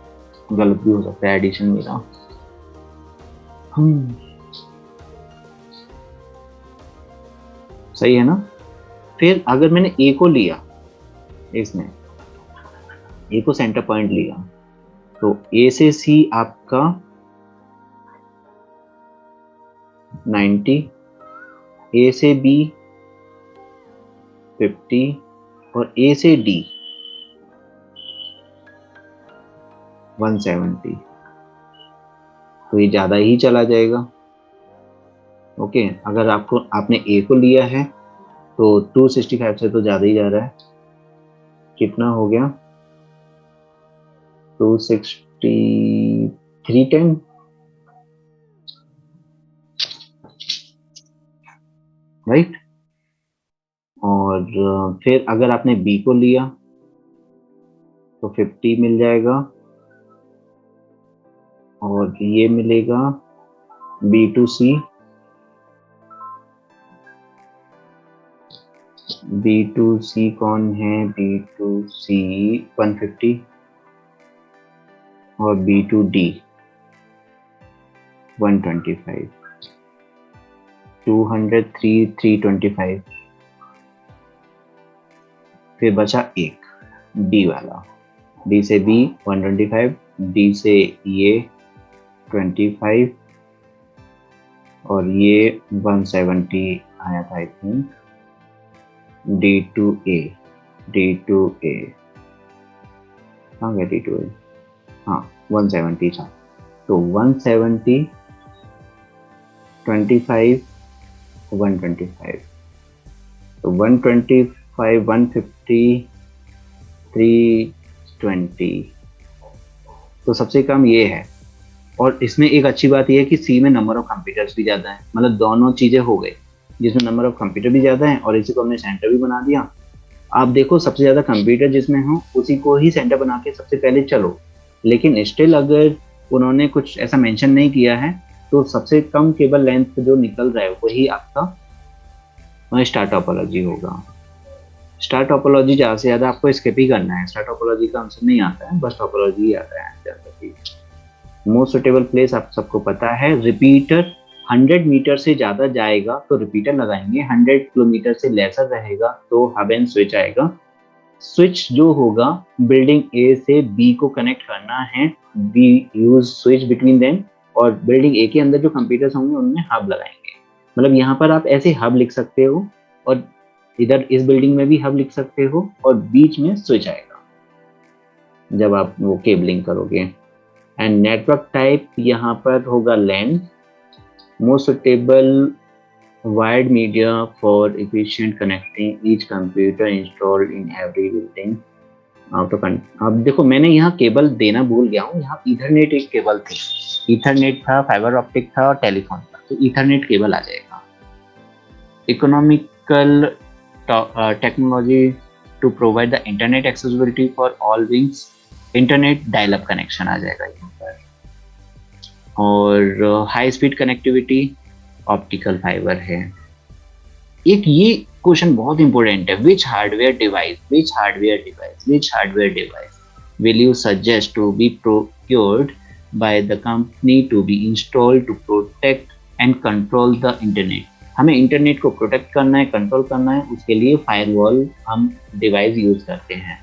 गलत भी हो सकता है एडिशन मेरा। सही है ना। फिर अगर मैंने A को लिया, इसमें A को सेंटर पॉइंट लिया, तो A से C आपका 90, A से B 50 और A से D 170। तो ये ज़्यादा ही चला जाएगा। ओके, अगर आपने A को लिया है तो 265 से तो ज़्यादा ही जा रहा है। कितना हो गया, 26310, राइट। और फिर अगर आपने B को लिया तो 50 मिल जाएगा और ये मिलेगा B2C, B2C कौन है, B2C 150 और B2D 125, 203 325। फिर बचा एक D वाला, D से B 125, D से ये 25 और ये 170 आया था आई थिंक। D2A कहाँ गया D2A, हाँ 170 था। तो 170 25 125, तो 125 150 320, तो सबसे कम ये है। और इसमें एक अच्छी बात ये है कि C में नंबर ऑफ कंप्यूटर्स भी ज़्यादा है, मतलब दोनों चीज़ें हो गई, जिसमें नंबर ऑफ कंप्यूटर भी ज़्यादा है और इसी को हमने सेंटर भी बना दिया। आप देखो सबसे ज़्यादा कंप्यूटर जिसमें हो उसी को ही सेंटर बना के सबसे पहले चलो, लेकिन स्टिल अगर उन्होंने कुछ ऐसा मेंशन नहीं किया है तो सबसे कम केबल लेंथ जो निकल रहा है वही आपका स्टार टोपोलॉजी होगा। स्टार टोपोलॉजी ज़्यादा से ज़्यादा आपको स्किप ही करना है, स्टार टोपोलॉजी का आंसर नहीं आता है, बस टोपोलॉजी ही आता है ज़्यादा। मोस्ट सुटेबल प्लेस आप सबको पता है, रिपीटर 100 मीटर से ज़्यादा जाएगा तो रिपीटर लगाएंगे, 100 किलोमीटर से लेसर रहेगा तो हब एंड स्विच आएगा। स्विच जो होगा बिल्डिंग A से B को कनेक्ट करना है, we use switch between them, और बिल्डिंग A के अंदर जो कंप्यूटर्स होंगे उनमें हब लगाएंगे। मतलब यहाँ पर आप ऐसे हब लिख सकते हो और इधर इस बिल्डिंग में भी हब लिख सकते हो और बीच में स्विच आएगा जब आप वो केबलिंग करोगे। एंड नेटवर्क टाइप यहाँ पर होगा LAN, most suitable wired media for efficient connecting each computer installed in every building। अब देखो मैंने यहाँ केबल देना भूल गया हूँ, यहाँ ईथरनेट एक केबल थी, ईथरनेट था, फाइबर ऑप्टिक था और टेलीफोन था, तो ईथरनेट केबल आ जाएगा। Economical technology to provide the internet accessibility for all wings, internet dial up connection आ जाएगा यहाँ पर। और high speed connectivity optical fibre है। एक ये क्वेश्चन बहुत इंपॉर्टेंट है, which hardware device will you suggest to be procured by the company to be installed to protect and control the internet. हमें इंटरनेट को प्रोटेक्ट करना है, कंट्रोल करना है, उसके लिए फायरवॉल हम डिवाइस यूज करते हैं।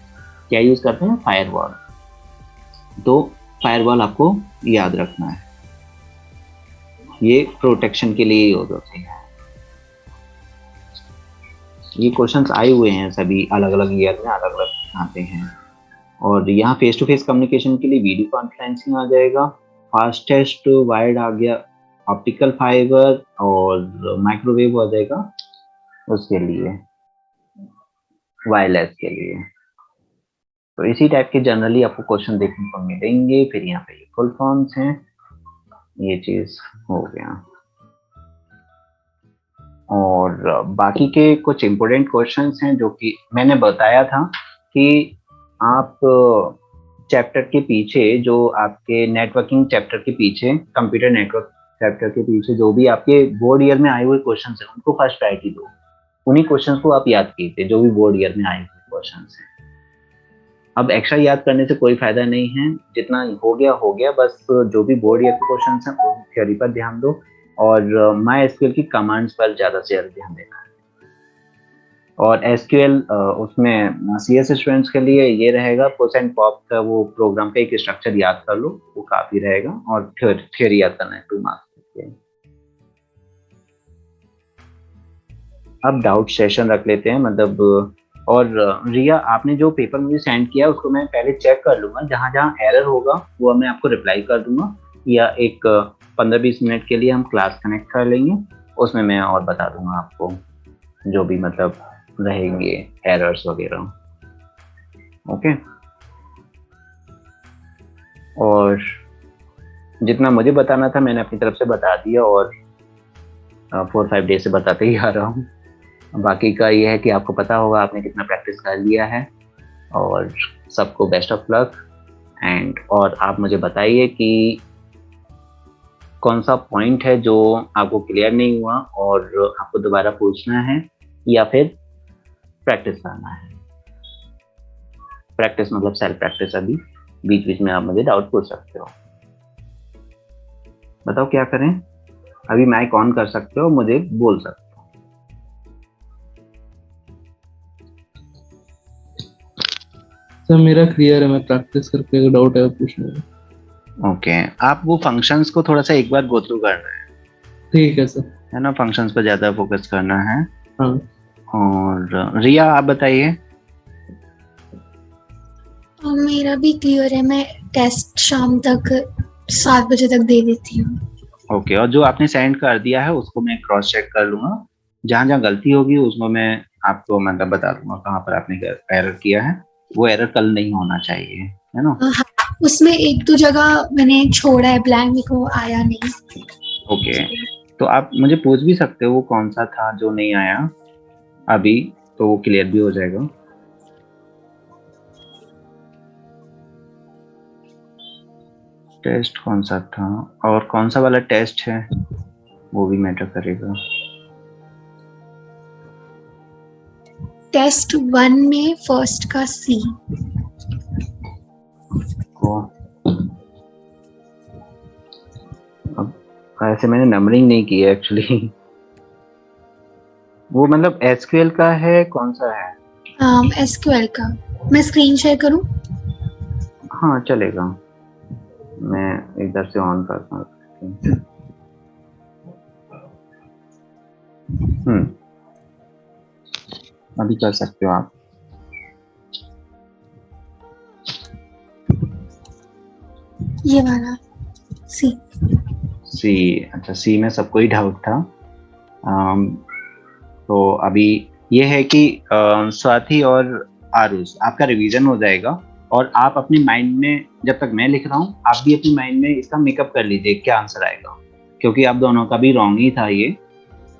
क्या यूज करते हैं? फायरवॉल। तो फायरवॉल आपको याद रखना है, ये प्रोटेक्शन के लिए यूज होती है। ये क्वेश्चंस आए हुए हैं सभी अलग अलग ईयर में, अलग अलग आते हैं। और यहाँ फेस टू फेस कम्युनिकेशन के लिए वीडियो कॉन्फ्रेंसिंग आ जाएगा, फास्टेस्ट वायर्ड आ गया, ऑप्टिकल फाइबर और माइक्रोवेव आ जाएगा उसके लिए, वायरलेस के लिए। तो इसी टाइप के जनरली आपको क्वेश्चन देखने को मिलेंगे। फिर यहाँ पे फुल फॉर्म्स हैं, ये चीज हो गया। और बाकी के कुछ इम्पोर्टेंट क्वेश्चंस हैं जो कि मैंने बताया था कि आप चैप्टर के पीछे, जो आपके नेटवर्किंग चैप्टर के पीछे, कंप्यूटर नेटवर्क चैप्टर के पीछे जो भी आपके बोर्ड ईयर में आए हुए क्वेश्चन हैं उनको फर्स्ट प्रायोरिटी दो। उन्हीं क्वेश्चन को आप याद कीजिए जो भी बोर्ड ईयर में आए हुए क्वेश्चन हैं। अब एक्स्ट्रा याद करने से कोई फायदा नहीं है, जितना हो गया बस। जो भी बोर्ड ईयर के क्वेश्चन हैं वो थ्योरी पर ध्यान दो, और माई एसक्यूएल की कमांड्स पर ज्यादा से ज्यादा ध्यान देना है। और एसक्यूएल उसमें सीएस स्टूडेंट्स के लिए ये रहेगा, पुश एंड पॉप का वो प्रोग्राम का एक स्ट्रक्चर याद कर लो, वो काफी रहेगा। और थ्योरी याद करना है 2 मार्क्स के। अब डाउट सेशन रख लेते हैं, मतलब। और रिया, आपने जो पेपर मुझे सेंड किया उसको मैं पहले चेक कर लूंगा, जहां जहां एरर होगा वो मैं आपको रिप्लाई कर दूंगा, या एक 15-20 मिनट के लिए हम क्लास कनेक्ट कर लेंगे, उसमें मैं और बता दूंगा आपको जो भी मतलब रहेंगे एरर्स वगैरह। ओके। और जितना मुझे बताना था मैंने अपनी तरफ से बता दिया, और 4-5 डेज से बताते ही आ रहा हूँ। बाकी का ये है कि आपको पता होगा आपने कितना प्रैक्टिस कर लिया है। और सबको बेस्ट ऑफ लक। एंड और आप मुझे बताइए कि कौन सा पॉइंट है जो आपको क्लियर नहीं हुआ और आपको दोबारा पूछना है, या फिर प्रैक्टिस करना है। प्रैक्टिस मतलब सेल्फ प्रैक्टिस। अभी बीच बीच में आप मुझे डाउट पूछ सकते हो। बताओ क्या करें? अभी माइक ऑन कर सकते हो, मुझे बोल सकते हो। सर मेरा क्लियर है, मैं प्रैक्टिस करके अगर डाउट है पूछ लूंगा। ओके, आप वो फंक्शंस को थोड़ा सा एक बार गो थ्रू कर रहे हैं, ठीक है सर। है ना? फंक्शंस पर ज्यादा फोकस करना है। हाँ और रिया आप बताइए। मेरा भी क्लियर है, मैं टेस्ट शाम तक 7 बजे तक दे देती हूँ। ओके, और जो आपने सेंड कर दिया है उसको मैं क्रॉस चेक कर लूंगा, जहां जहां गलती होगी उसको मैं आपको मतलब बता दूंगा कहाँ पर आपने एरर किया है। वो एरर कल नहीं होना चाहिए, है ना? हाँ, उसमें 1-2 जगह मैंने छोड़ा है ब्लैंक, मेरे को आया नहीं। ओके, तो आप मुझे पूछ भी सकते हो वो कौन सा था जो नहीं आया अभी, तो वो क्लियर भी हो जाएगा। टेस्ट कौन सा था और कौन सा वाला टेस्ट है वो भी मैटर करेगा। टेस्ट 1 में फर्स्ट का सी। अब ऐसे मैंने नंबरिंग नहीं की है एक्चुअली। वो मतलब एसक्यूएल का है, कौन सा है? एसक्यूएल का। मैं स्क्रीन शेयर करूँ? हाँ चलेगा, मैं इधर से ऑन करता हूँ। अभी कर सकते हो आप। ये वाला सी। सी, अच्छा सी में सबको ही डाउट था। तो अभी ये है कि स्वाति और आरुष आपका रिवीजन हो जाएगा, और आप अपने माइंड में, जब तक मैं लिख रहा हूँ आप भी अपनी माइंड में इसका मेकअप कर लीजिए क्या आंसर आएगा, क्योंकि आप दोनों का भी रॉन्ग ही था ये।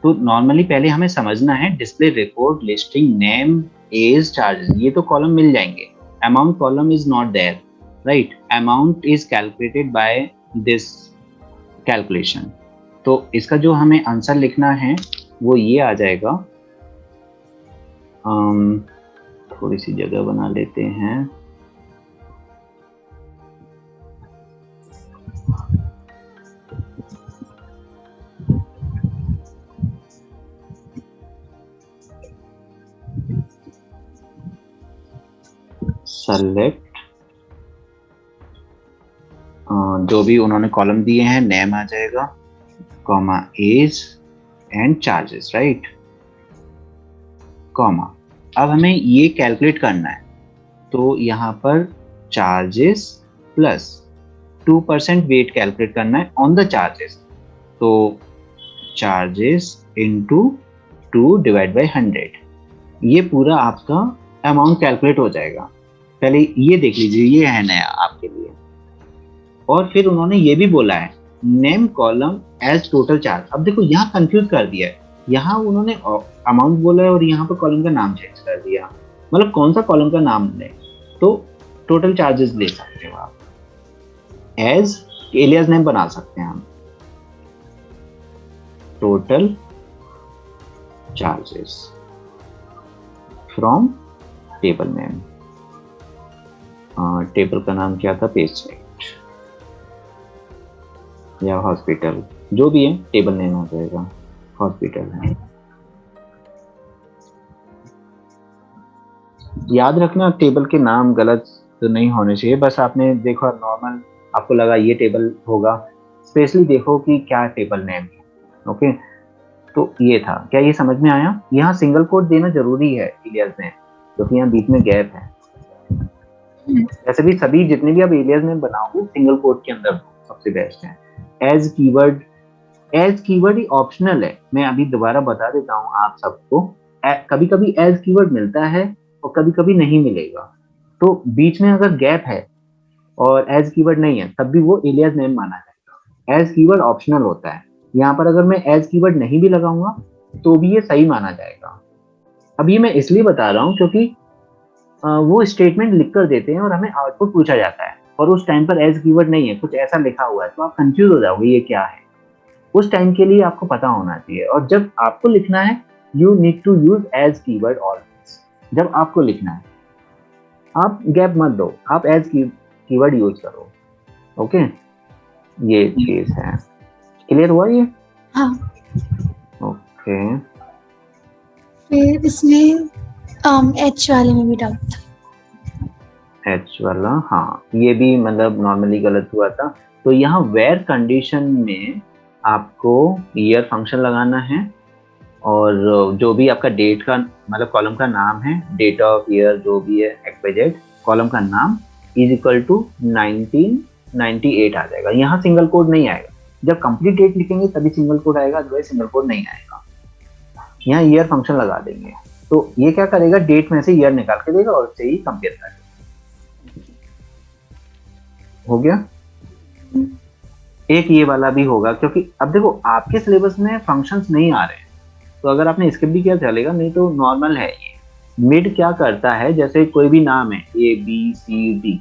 तो नॉर्मली पहले हमें समझना है display record listing name as charges, ये तो कॉलम मिल जाएंगे। Amount column is not there, right? Amount is calculated by this calculation. तो इसका जो हमें आंसर लिखना है वो ये आ जाएगा। थोड़ी सी जगह बना लेते हैं। सेलेक्ट जो भी उन्होंने कॉलम दिए हैं, नेम आ जाएगा, comma as and charges, right, comma. अब हमें ये कैलकुलेट करना है, तो यहाँ पर चार्जेस प्लस 2% वेट कैलकुलेट करना है ऑन द चार्जेस, तो चार्जेस इंटू 2 डिवाइड बाई 100, ये पूरा आपका अमाउंट कैलकुलेट हो जाएगा। पहले ये देख लीजिए, ये है नया आपके लिए। और फिर उन्होंने ये भी बोला है name column as total charge. अब देखो यहाँ कंफ्यूज कर दिया है, यहाँ उन्होंने अमाउंट बोला है और यहाँ पर कॉलम का नाम चेंज कर दिया, मतलब कौन सा कॉलम का नाम ले, तो टोटल चार्जेस ले सकते हो आप, एज एलियास नेम बना सकते हैं हम, total charges from table name. Table का नाम क्या था, पेशेंट या हॉस्पिटल, जो भी है टेबल नेम हो जाएगा, हॉस्पिटल है। याद रखना टेबल के नाम गलत तो नहीं होने चाहिए, बस आपने देखो नॉर्मल आपको लगा ये टेबल होगा, स्पेशली देखो कि क्या टेबल नेम है। ओके, तो ये था, क्या ये समझ में आया? यहाँ सिंगल कोट देना जरूरी है एलियास नेम, क्योंकि यहाँ बीच में गैप है। वैसे भी सभी जितने भी आप एलियास नेम बनाओगे सिंगल कोट के अंदर सबसे बेस्ट है। एज कीवर्ड ही ऑप्शनल है, मैं अभी दोबारा बता देता हूँ आप सबको। कभी कभी एज कीवर्ड मिलता है और कभी कभी नहीं मिलेगा, तो बीच में अगर गैप है और एज कीवर्ड नहीं है तब भी वो एलियास नेम माना जाएगा। एज कीवर्ड ऑप्शनल होता है, यहाँ पर अगर मैं एज कीवर्ड नहीं भी लगाऊंगा तो भी ये सही माना जाएगा। अब ये मैं इसलिए बता रहा हूँ क्योंकि वो स्टेटमेंट लिख कर देते हैं और हमें आउटपुट पूछा जाता है और उस टाइम पर एज कीवर्ड नहीं है, कुछ ऐसा लिखा हुआ है, तो आप कंफ्यूज हो जाओगे ये क्या है। उस टाइम के लिए आपको पता होना चाहिए, और जब आपको लिखना है you need to use as keyword always. जब आपको लिखना है आप गैप मत दो, आप एज कीवर्ड यूज करो। ओके, ये चीज है। क्लियर हुआ ये? हाँ। ओके, फिर इसमें एच वाले में भी डाउट था। एच वाला, हाँ ये भी मतलब नॉर्मली गलत हुआ था। तो यहाँ वेयर कंडीशन में आपको ईयर फंक्शन लगाना है, और जो भी आपका डेट का मतलब कॉलम का नाम है, डेट ऑफ ईयर जो भी है XYZ, कॉलम का नाम इज इक्वल टू 1998 आ जाएगा। यहाँ सिंगल कोड नहीं आएगा, जब कंप्लीट डेट लिखेंगे तभी सिंगल कोड आएगा, अदरवाइज सिंगल कोड नहीं आएगा। यहाँ ईयर फंक्शन लगा देंगे, तो ये क्या करेगा, डेट में से ईयर निकाल के देगा और उससे ही कंपेयर करेगा। हो गया? एक ये वाला भी होगा, क्योंकि अब देखो आपके सिलेबस में फंक्शंस नहीं आ रहे हैं, तो अगर आपने स्किप भी किया चलेगा, नहीं तो नॉर्मल है ये। मिड क्या करता है, जैसे कोई भी नाम है ABCD,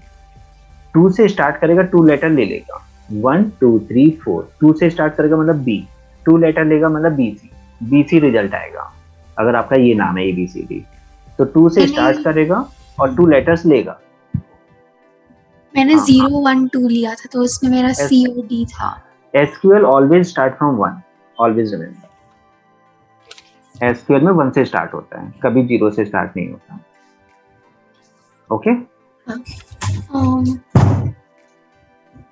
2 से स्टार्ट करेगा, 2 लेटर ले लेगा, 1 2 3 4, 2 से स्टार्ट करेगा मतलब B, 2 लेटर लेगा मतलब BC रिजल्ट आएगा। अगर आपका ये नाम है ABCD, तो 2 से स्टार्ट करेगा और 2 लेटर्स लेगा। मैंने 0 1 2 लिया था, तो इसमें मेरा COD था। SQL always start from 1, always remember. SQL में 1 से स्टार्ट होता है, कभी 0 से स्टार्ट नहीं होता। ओके,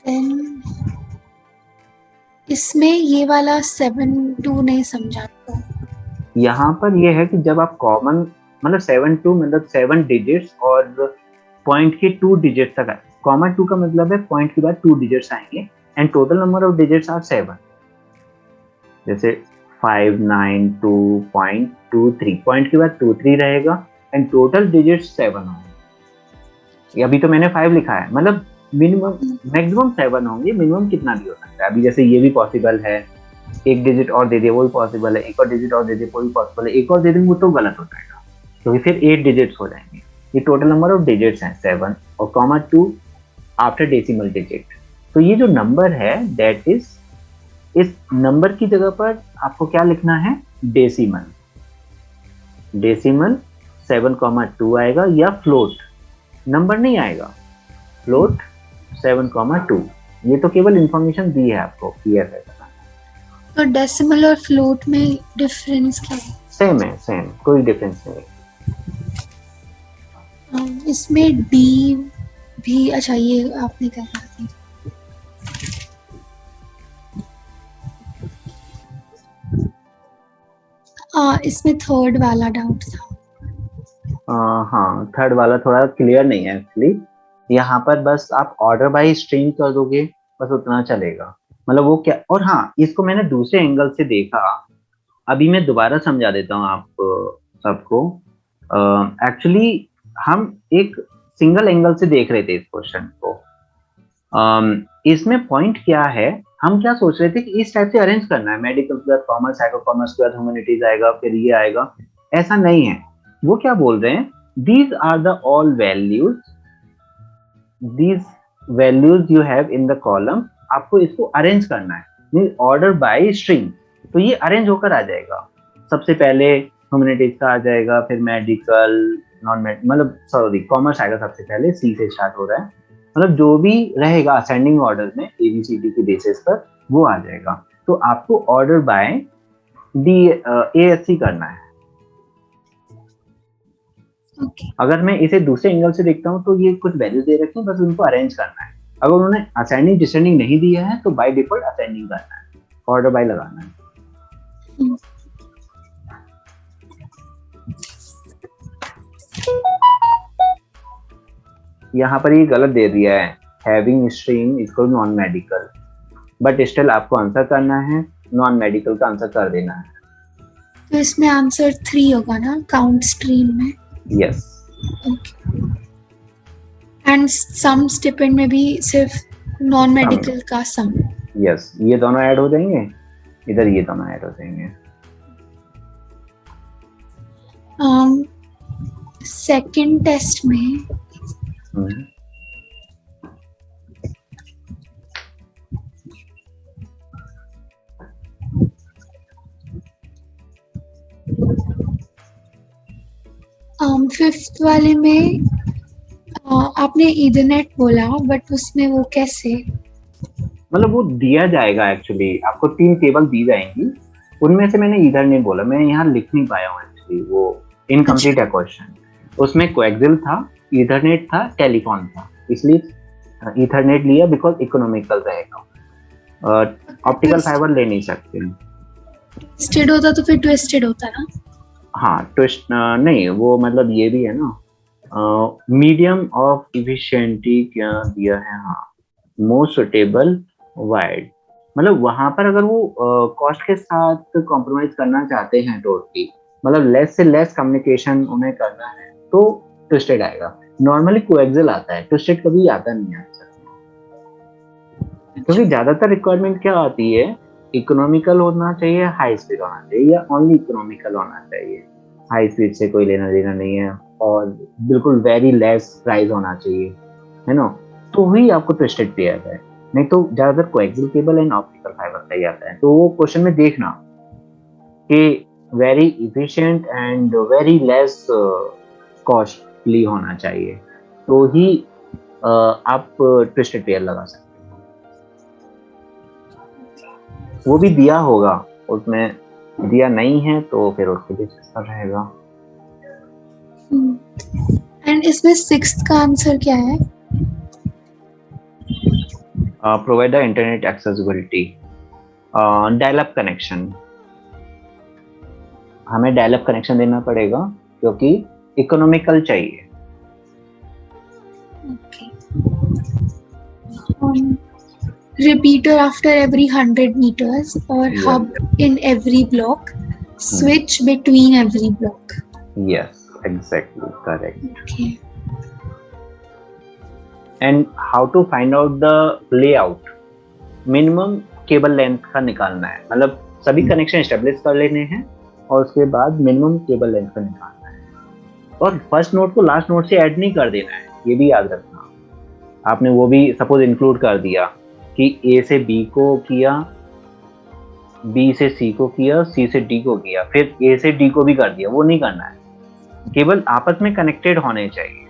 देन इसमें ये वाला 7 2 नहीं समझा तो। यहाँ पर ये है कि जब आप कॉमन मतलब 7 2 मतलब 7 डिजिट्स और पॉइंट के 2 डिजिट तक आए। कॉमन 2 का मतलब है पॉइंट के बाद 2 डिजिट्स आएंगे and total number of digits are 7। जैसे 592.23, पॉइंट के बाद 2 3 रहेगा एंड टोटल डिजिट्स 7 होंगे। अभी तो मैंने 5 लिखा है, मतलब मिनिमम मैक्सिमम 7 होंगे, मिनिमम कितना भी हो सकता है। अभी जैसे ये भी पॉसिबल है, एक डिजिट और दे दिए वो भी पॉसिबल है, एक और डिजिट और दे दिए वो भी पॉसिबल है, एक और दे देंगे वो तो गलत हो जाएगा, क्योंकि फिर 8 डिजिट्स हो जाएंगे। ये टोटल नंबर ऑफ डिजिट्स हैं 7 और कॉमा 2 आफ्टर डेसिमल डिजिट। तो ये जो नंबर है दैट इज, इस नंबर की जगह पर आपको क्या लिखना है, डेसिमल। डेसिमल 7,2 आएगा, या फ्लोट, नंबर नहीं आएगा, फ्लोट 7,2। ये तो केवल इंफॉर्मेशन दी है आपको, क्लियर है? तो डेसिमल और फ्लोट में डिफरेंस क्या है? सेम है, सेम, कोई डिफरेंस नहीं है। इसमें डी भी, अच्छा ये आपने क्या कहा था? इसमें थर्ड वाला डाउट था। हाँ, थर्ड वाला थोड़ा क्लियर नहीं है एक्चुअली। यहाँ पर बस आप ऑर्डर बाय स्ट्रीम कर दोगे, बस उतना चलेगा। मतलब वो क्या, और हाँ, इसको मैंने दूसरे एंगल से देखा। अभी मैं दोबारा समझा देता हूँ आप सबको। एक्चुअली हम एक सिंगल एंगल से देख रहे थे इस क्वेश्चन को। इसमें पॉइंट क्या है, हम क्या सोच रहे थे कि इस टाइप से अरेंज करना है, मेडिकल के बाद कॉमर्स आएगा, कॉमर्स के बाद ह्यूमैनिटीज आएगा, फिर ये आएगा। ऐसा नहीं है। वो क्या बोल रहे हैं, these are the all values, these values you have in the column. आपको इसको अरेंज करना है, ऑर्डर बाय स्ट्रीम। तो ये अरेंज होकर आ जाएगा। सबसे पहले ह्यूमैनिटीज का आ जाएगा, फिर मेडिकल, नॉन मेडिकल, मतलब सॉरी कॉमर्स आएगा सबसे पहले, सी से स्टार्ट हो रहा है। मतलब जो भी रहेगा असेंडिंग ऑर्डर में एबीसीडी के बेसिस पर वो आ जाएगा। तो आपको ऑर्डर बाय डी एएससी करना है। ओके। अगर मैं इसे दूसरे एंगल से देखता हूँ तो ये कुछ वैल्यू दे रखी है, बस उनको अरेंज करना है। अगर उन्होंने असेंडिंग डिसेंडिंग नहीं दिया है तो बाय डिफॉल्ट असेंडिंग करना है, ऑर्डर बाय लगाना है। यहाँ पर ये गलत दे दिया है, having stream equal non medical, but still आपको आंसर करना है, नॉन मेडिकल का आंसर कर देना है। तो इसमें आंसर 3 होगा ना, काउंट स्ट्रीम में? यस। एंड सम स्टिपेंड में भी सिर्फ नॉन मेडिकल का सम? यस, ये दोनों ऐड हो जाएंगे, इधर ये दोनों ऐड हो जाएंगे। सेकंड टेस्ट में फिफ्थ वाले में आपने ईथरनेट बोला, बट उसमें वो कैसे? मतलब वो दिया जाएगा एक्चुअली, आपको 3 टेबल दी जाएंगी, उनमें से मैंने ईथरनेट बोला, मैं यहाँ लिख नहीं पाया हूँ एक्चुअली, वो इनकम्प्लीट है क्वेश्चन। उसमें कोएक्सियल था, ईथरनेट था, टेलीकॉम था, इसलिए ईथरनेट लिया बिकॉज इकोनॉमिकल रहेगा। ऑप्टिकल फाइबर ले नहीं सकते। ट्विस्टेड होता तो फिर ट्विस्टेड होता ना? हाँ, ट्विस्ट नहीं, वो मतलब ये भी है ना, मीडियम ऑफ इफिशिएंटी क्या दिया है, हाँ, मोस्ट सुटेबल वाइड। मतलब वहां पर अगर वो कॉस्ट के साथ कॉम्प्रोमाइज करना चाहते हैं टोटली, मतलब लेस से लेस कम्युनिकेशन उन्हें करना है, तो ट्विस्टेड आएगा। नॉर्मली कोएक्सियल आता है, ट्विस्टेड कभी आता नहीं है, क्योंकि ज्यादातर रिक्वायरमेंट क्या आती है, इकोनॉमिकल होना चाहिए, हाई स्पीड होना चाहिए, या ओनली इकोनॉमिकल होना चाहिए, हाई स्पीड से कोई लेना देना नहीं है, और बिल्कुल वेरी लेस प्राइस होना चाहिए, है ना, तो ही आपको ट्विस्टेड पे आता है। नहीं तो ज्यादातर coaxial cable and optical fibre का ही आता है। तो वो क्वेश्चन में देखना कि very efficient and very less costly होना चाहिए, तो ही आप ट्विस्टेड पेयर लगा सकते हैं। वो भी दिया होगा, उसमें दिया नहीं है तो फिर उसके बेसिस पर रहेगा। एंड इसमें सिक्स्थ का आंसर क्या है? Provide the internet accessibility, dial-up connection. हमें डायल-अप कनेक्शन देना पड़ेगा क्योंकि इकोनॉमिकल चाहिए। Repeater after every 100 meters or hub in every block, switch between every block. Yes, exactly, correct. Okay. And how to find out the layout? Minimum cable length का निकालना है, मतलब सभी कनेक्शन एस्टेब्लिश कर लेने हैं और उसके बाद मिनिमम केबल लेंथ का निकालना है। और फर्स्ट नोड को लास्ट नोड से ऐड नहीं कर देना है, ये भी याद रखना। आपने वो भी सपोज इंक्लूड कर दिया कि ए से बी को किया, बी से सी को किया, सी से डी को किया, फिर ए से डी को भी कर दिया, वो नहीं करना है। केवल आपस में कनेक्टेड होने चाहिए।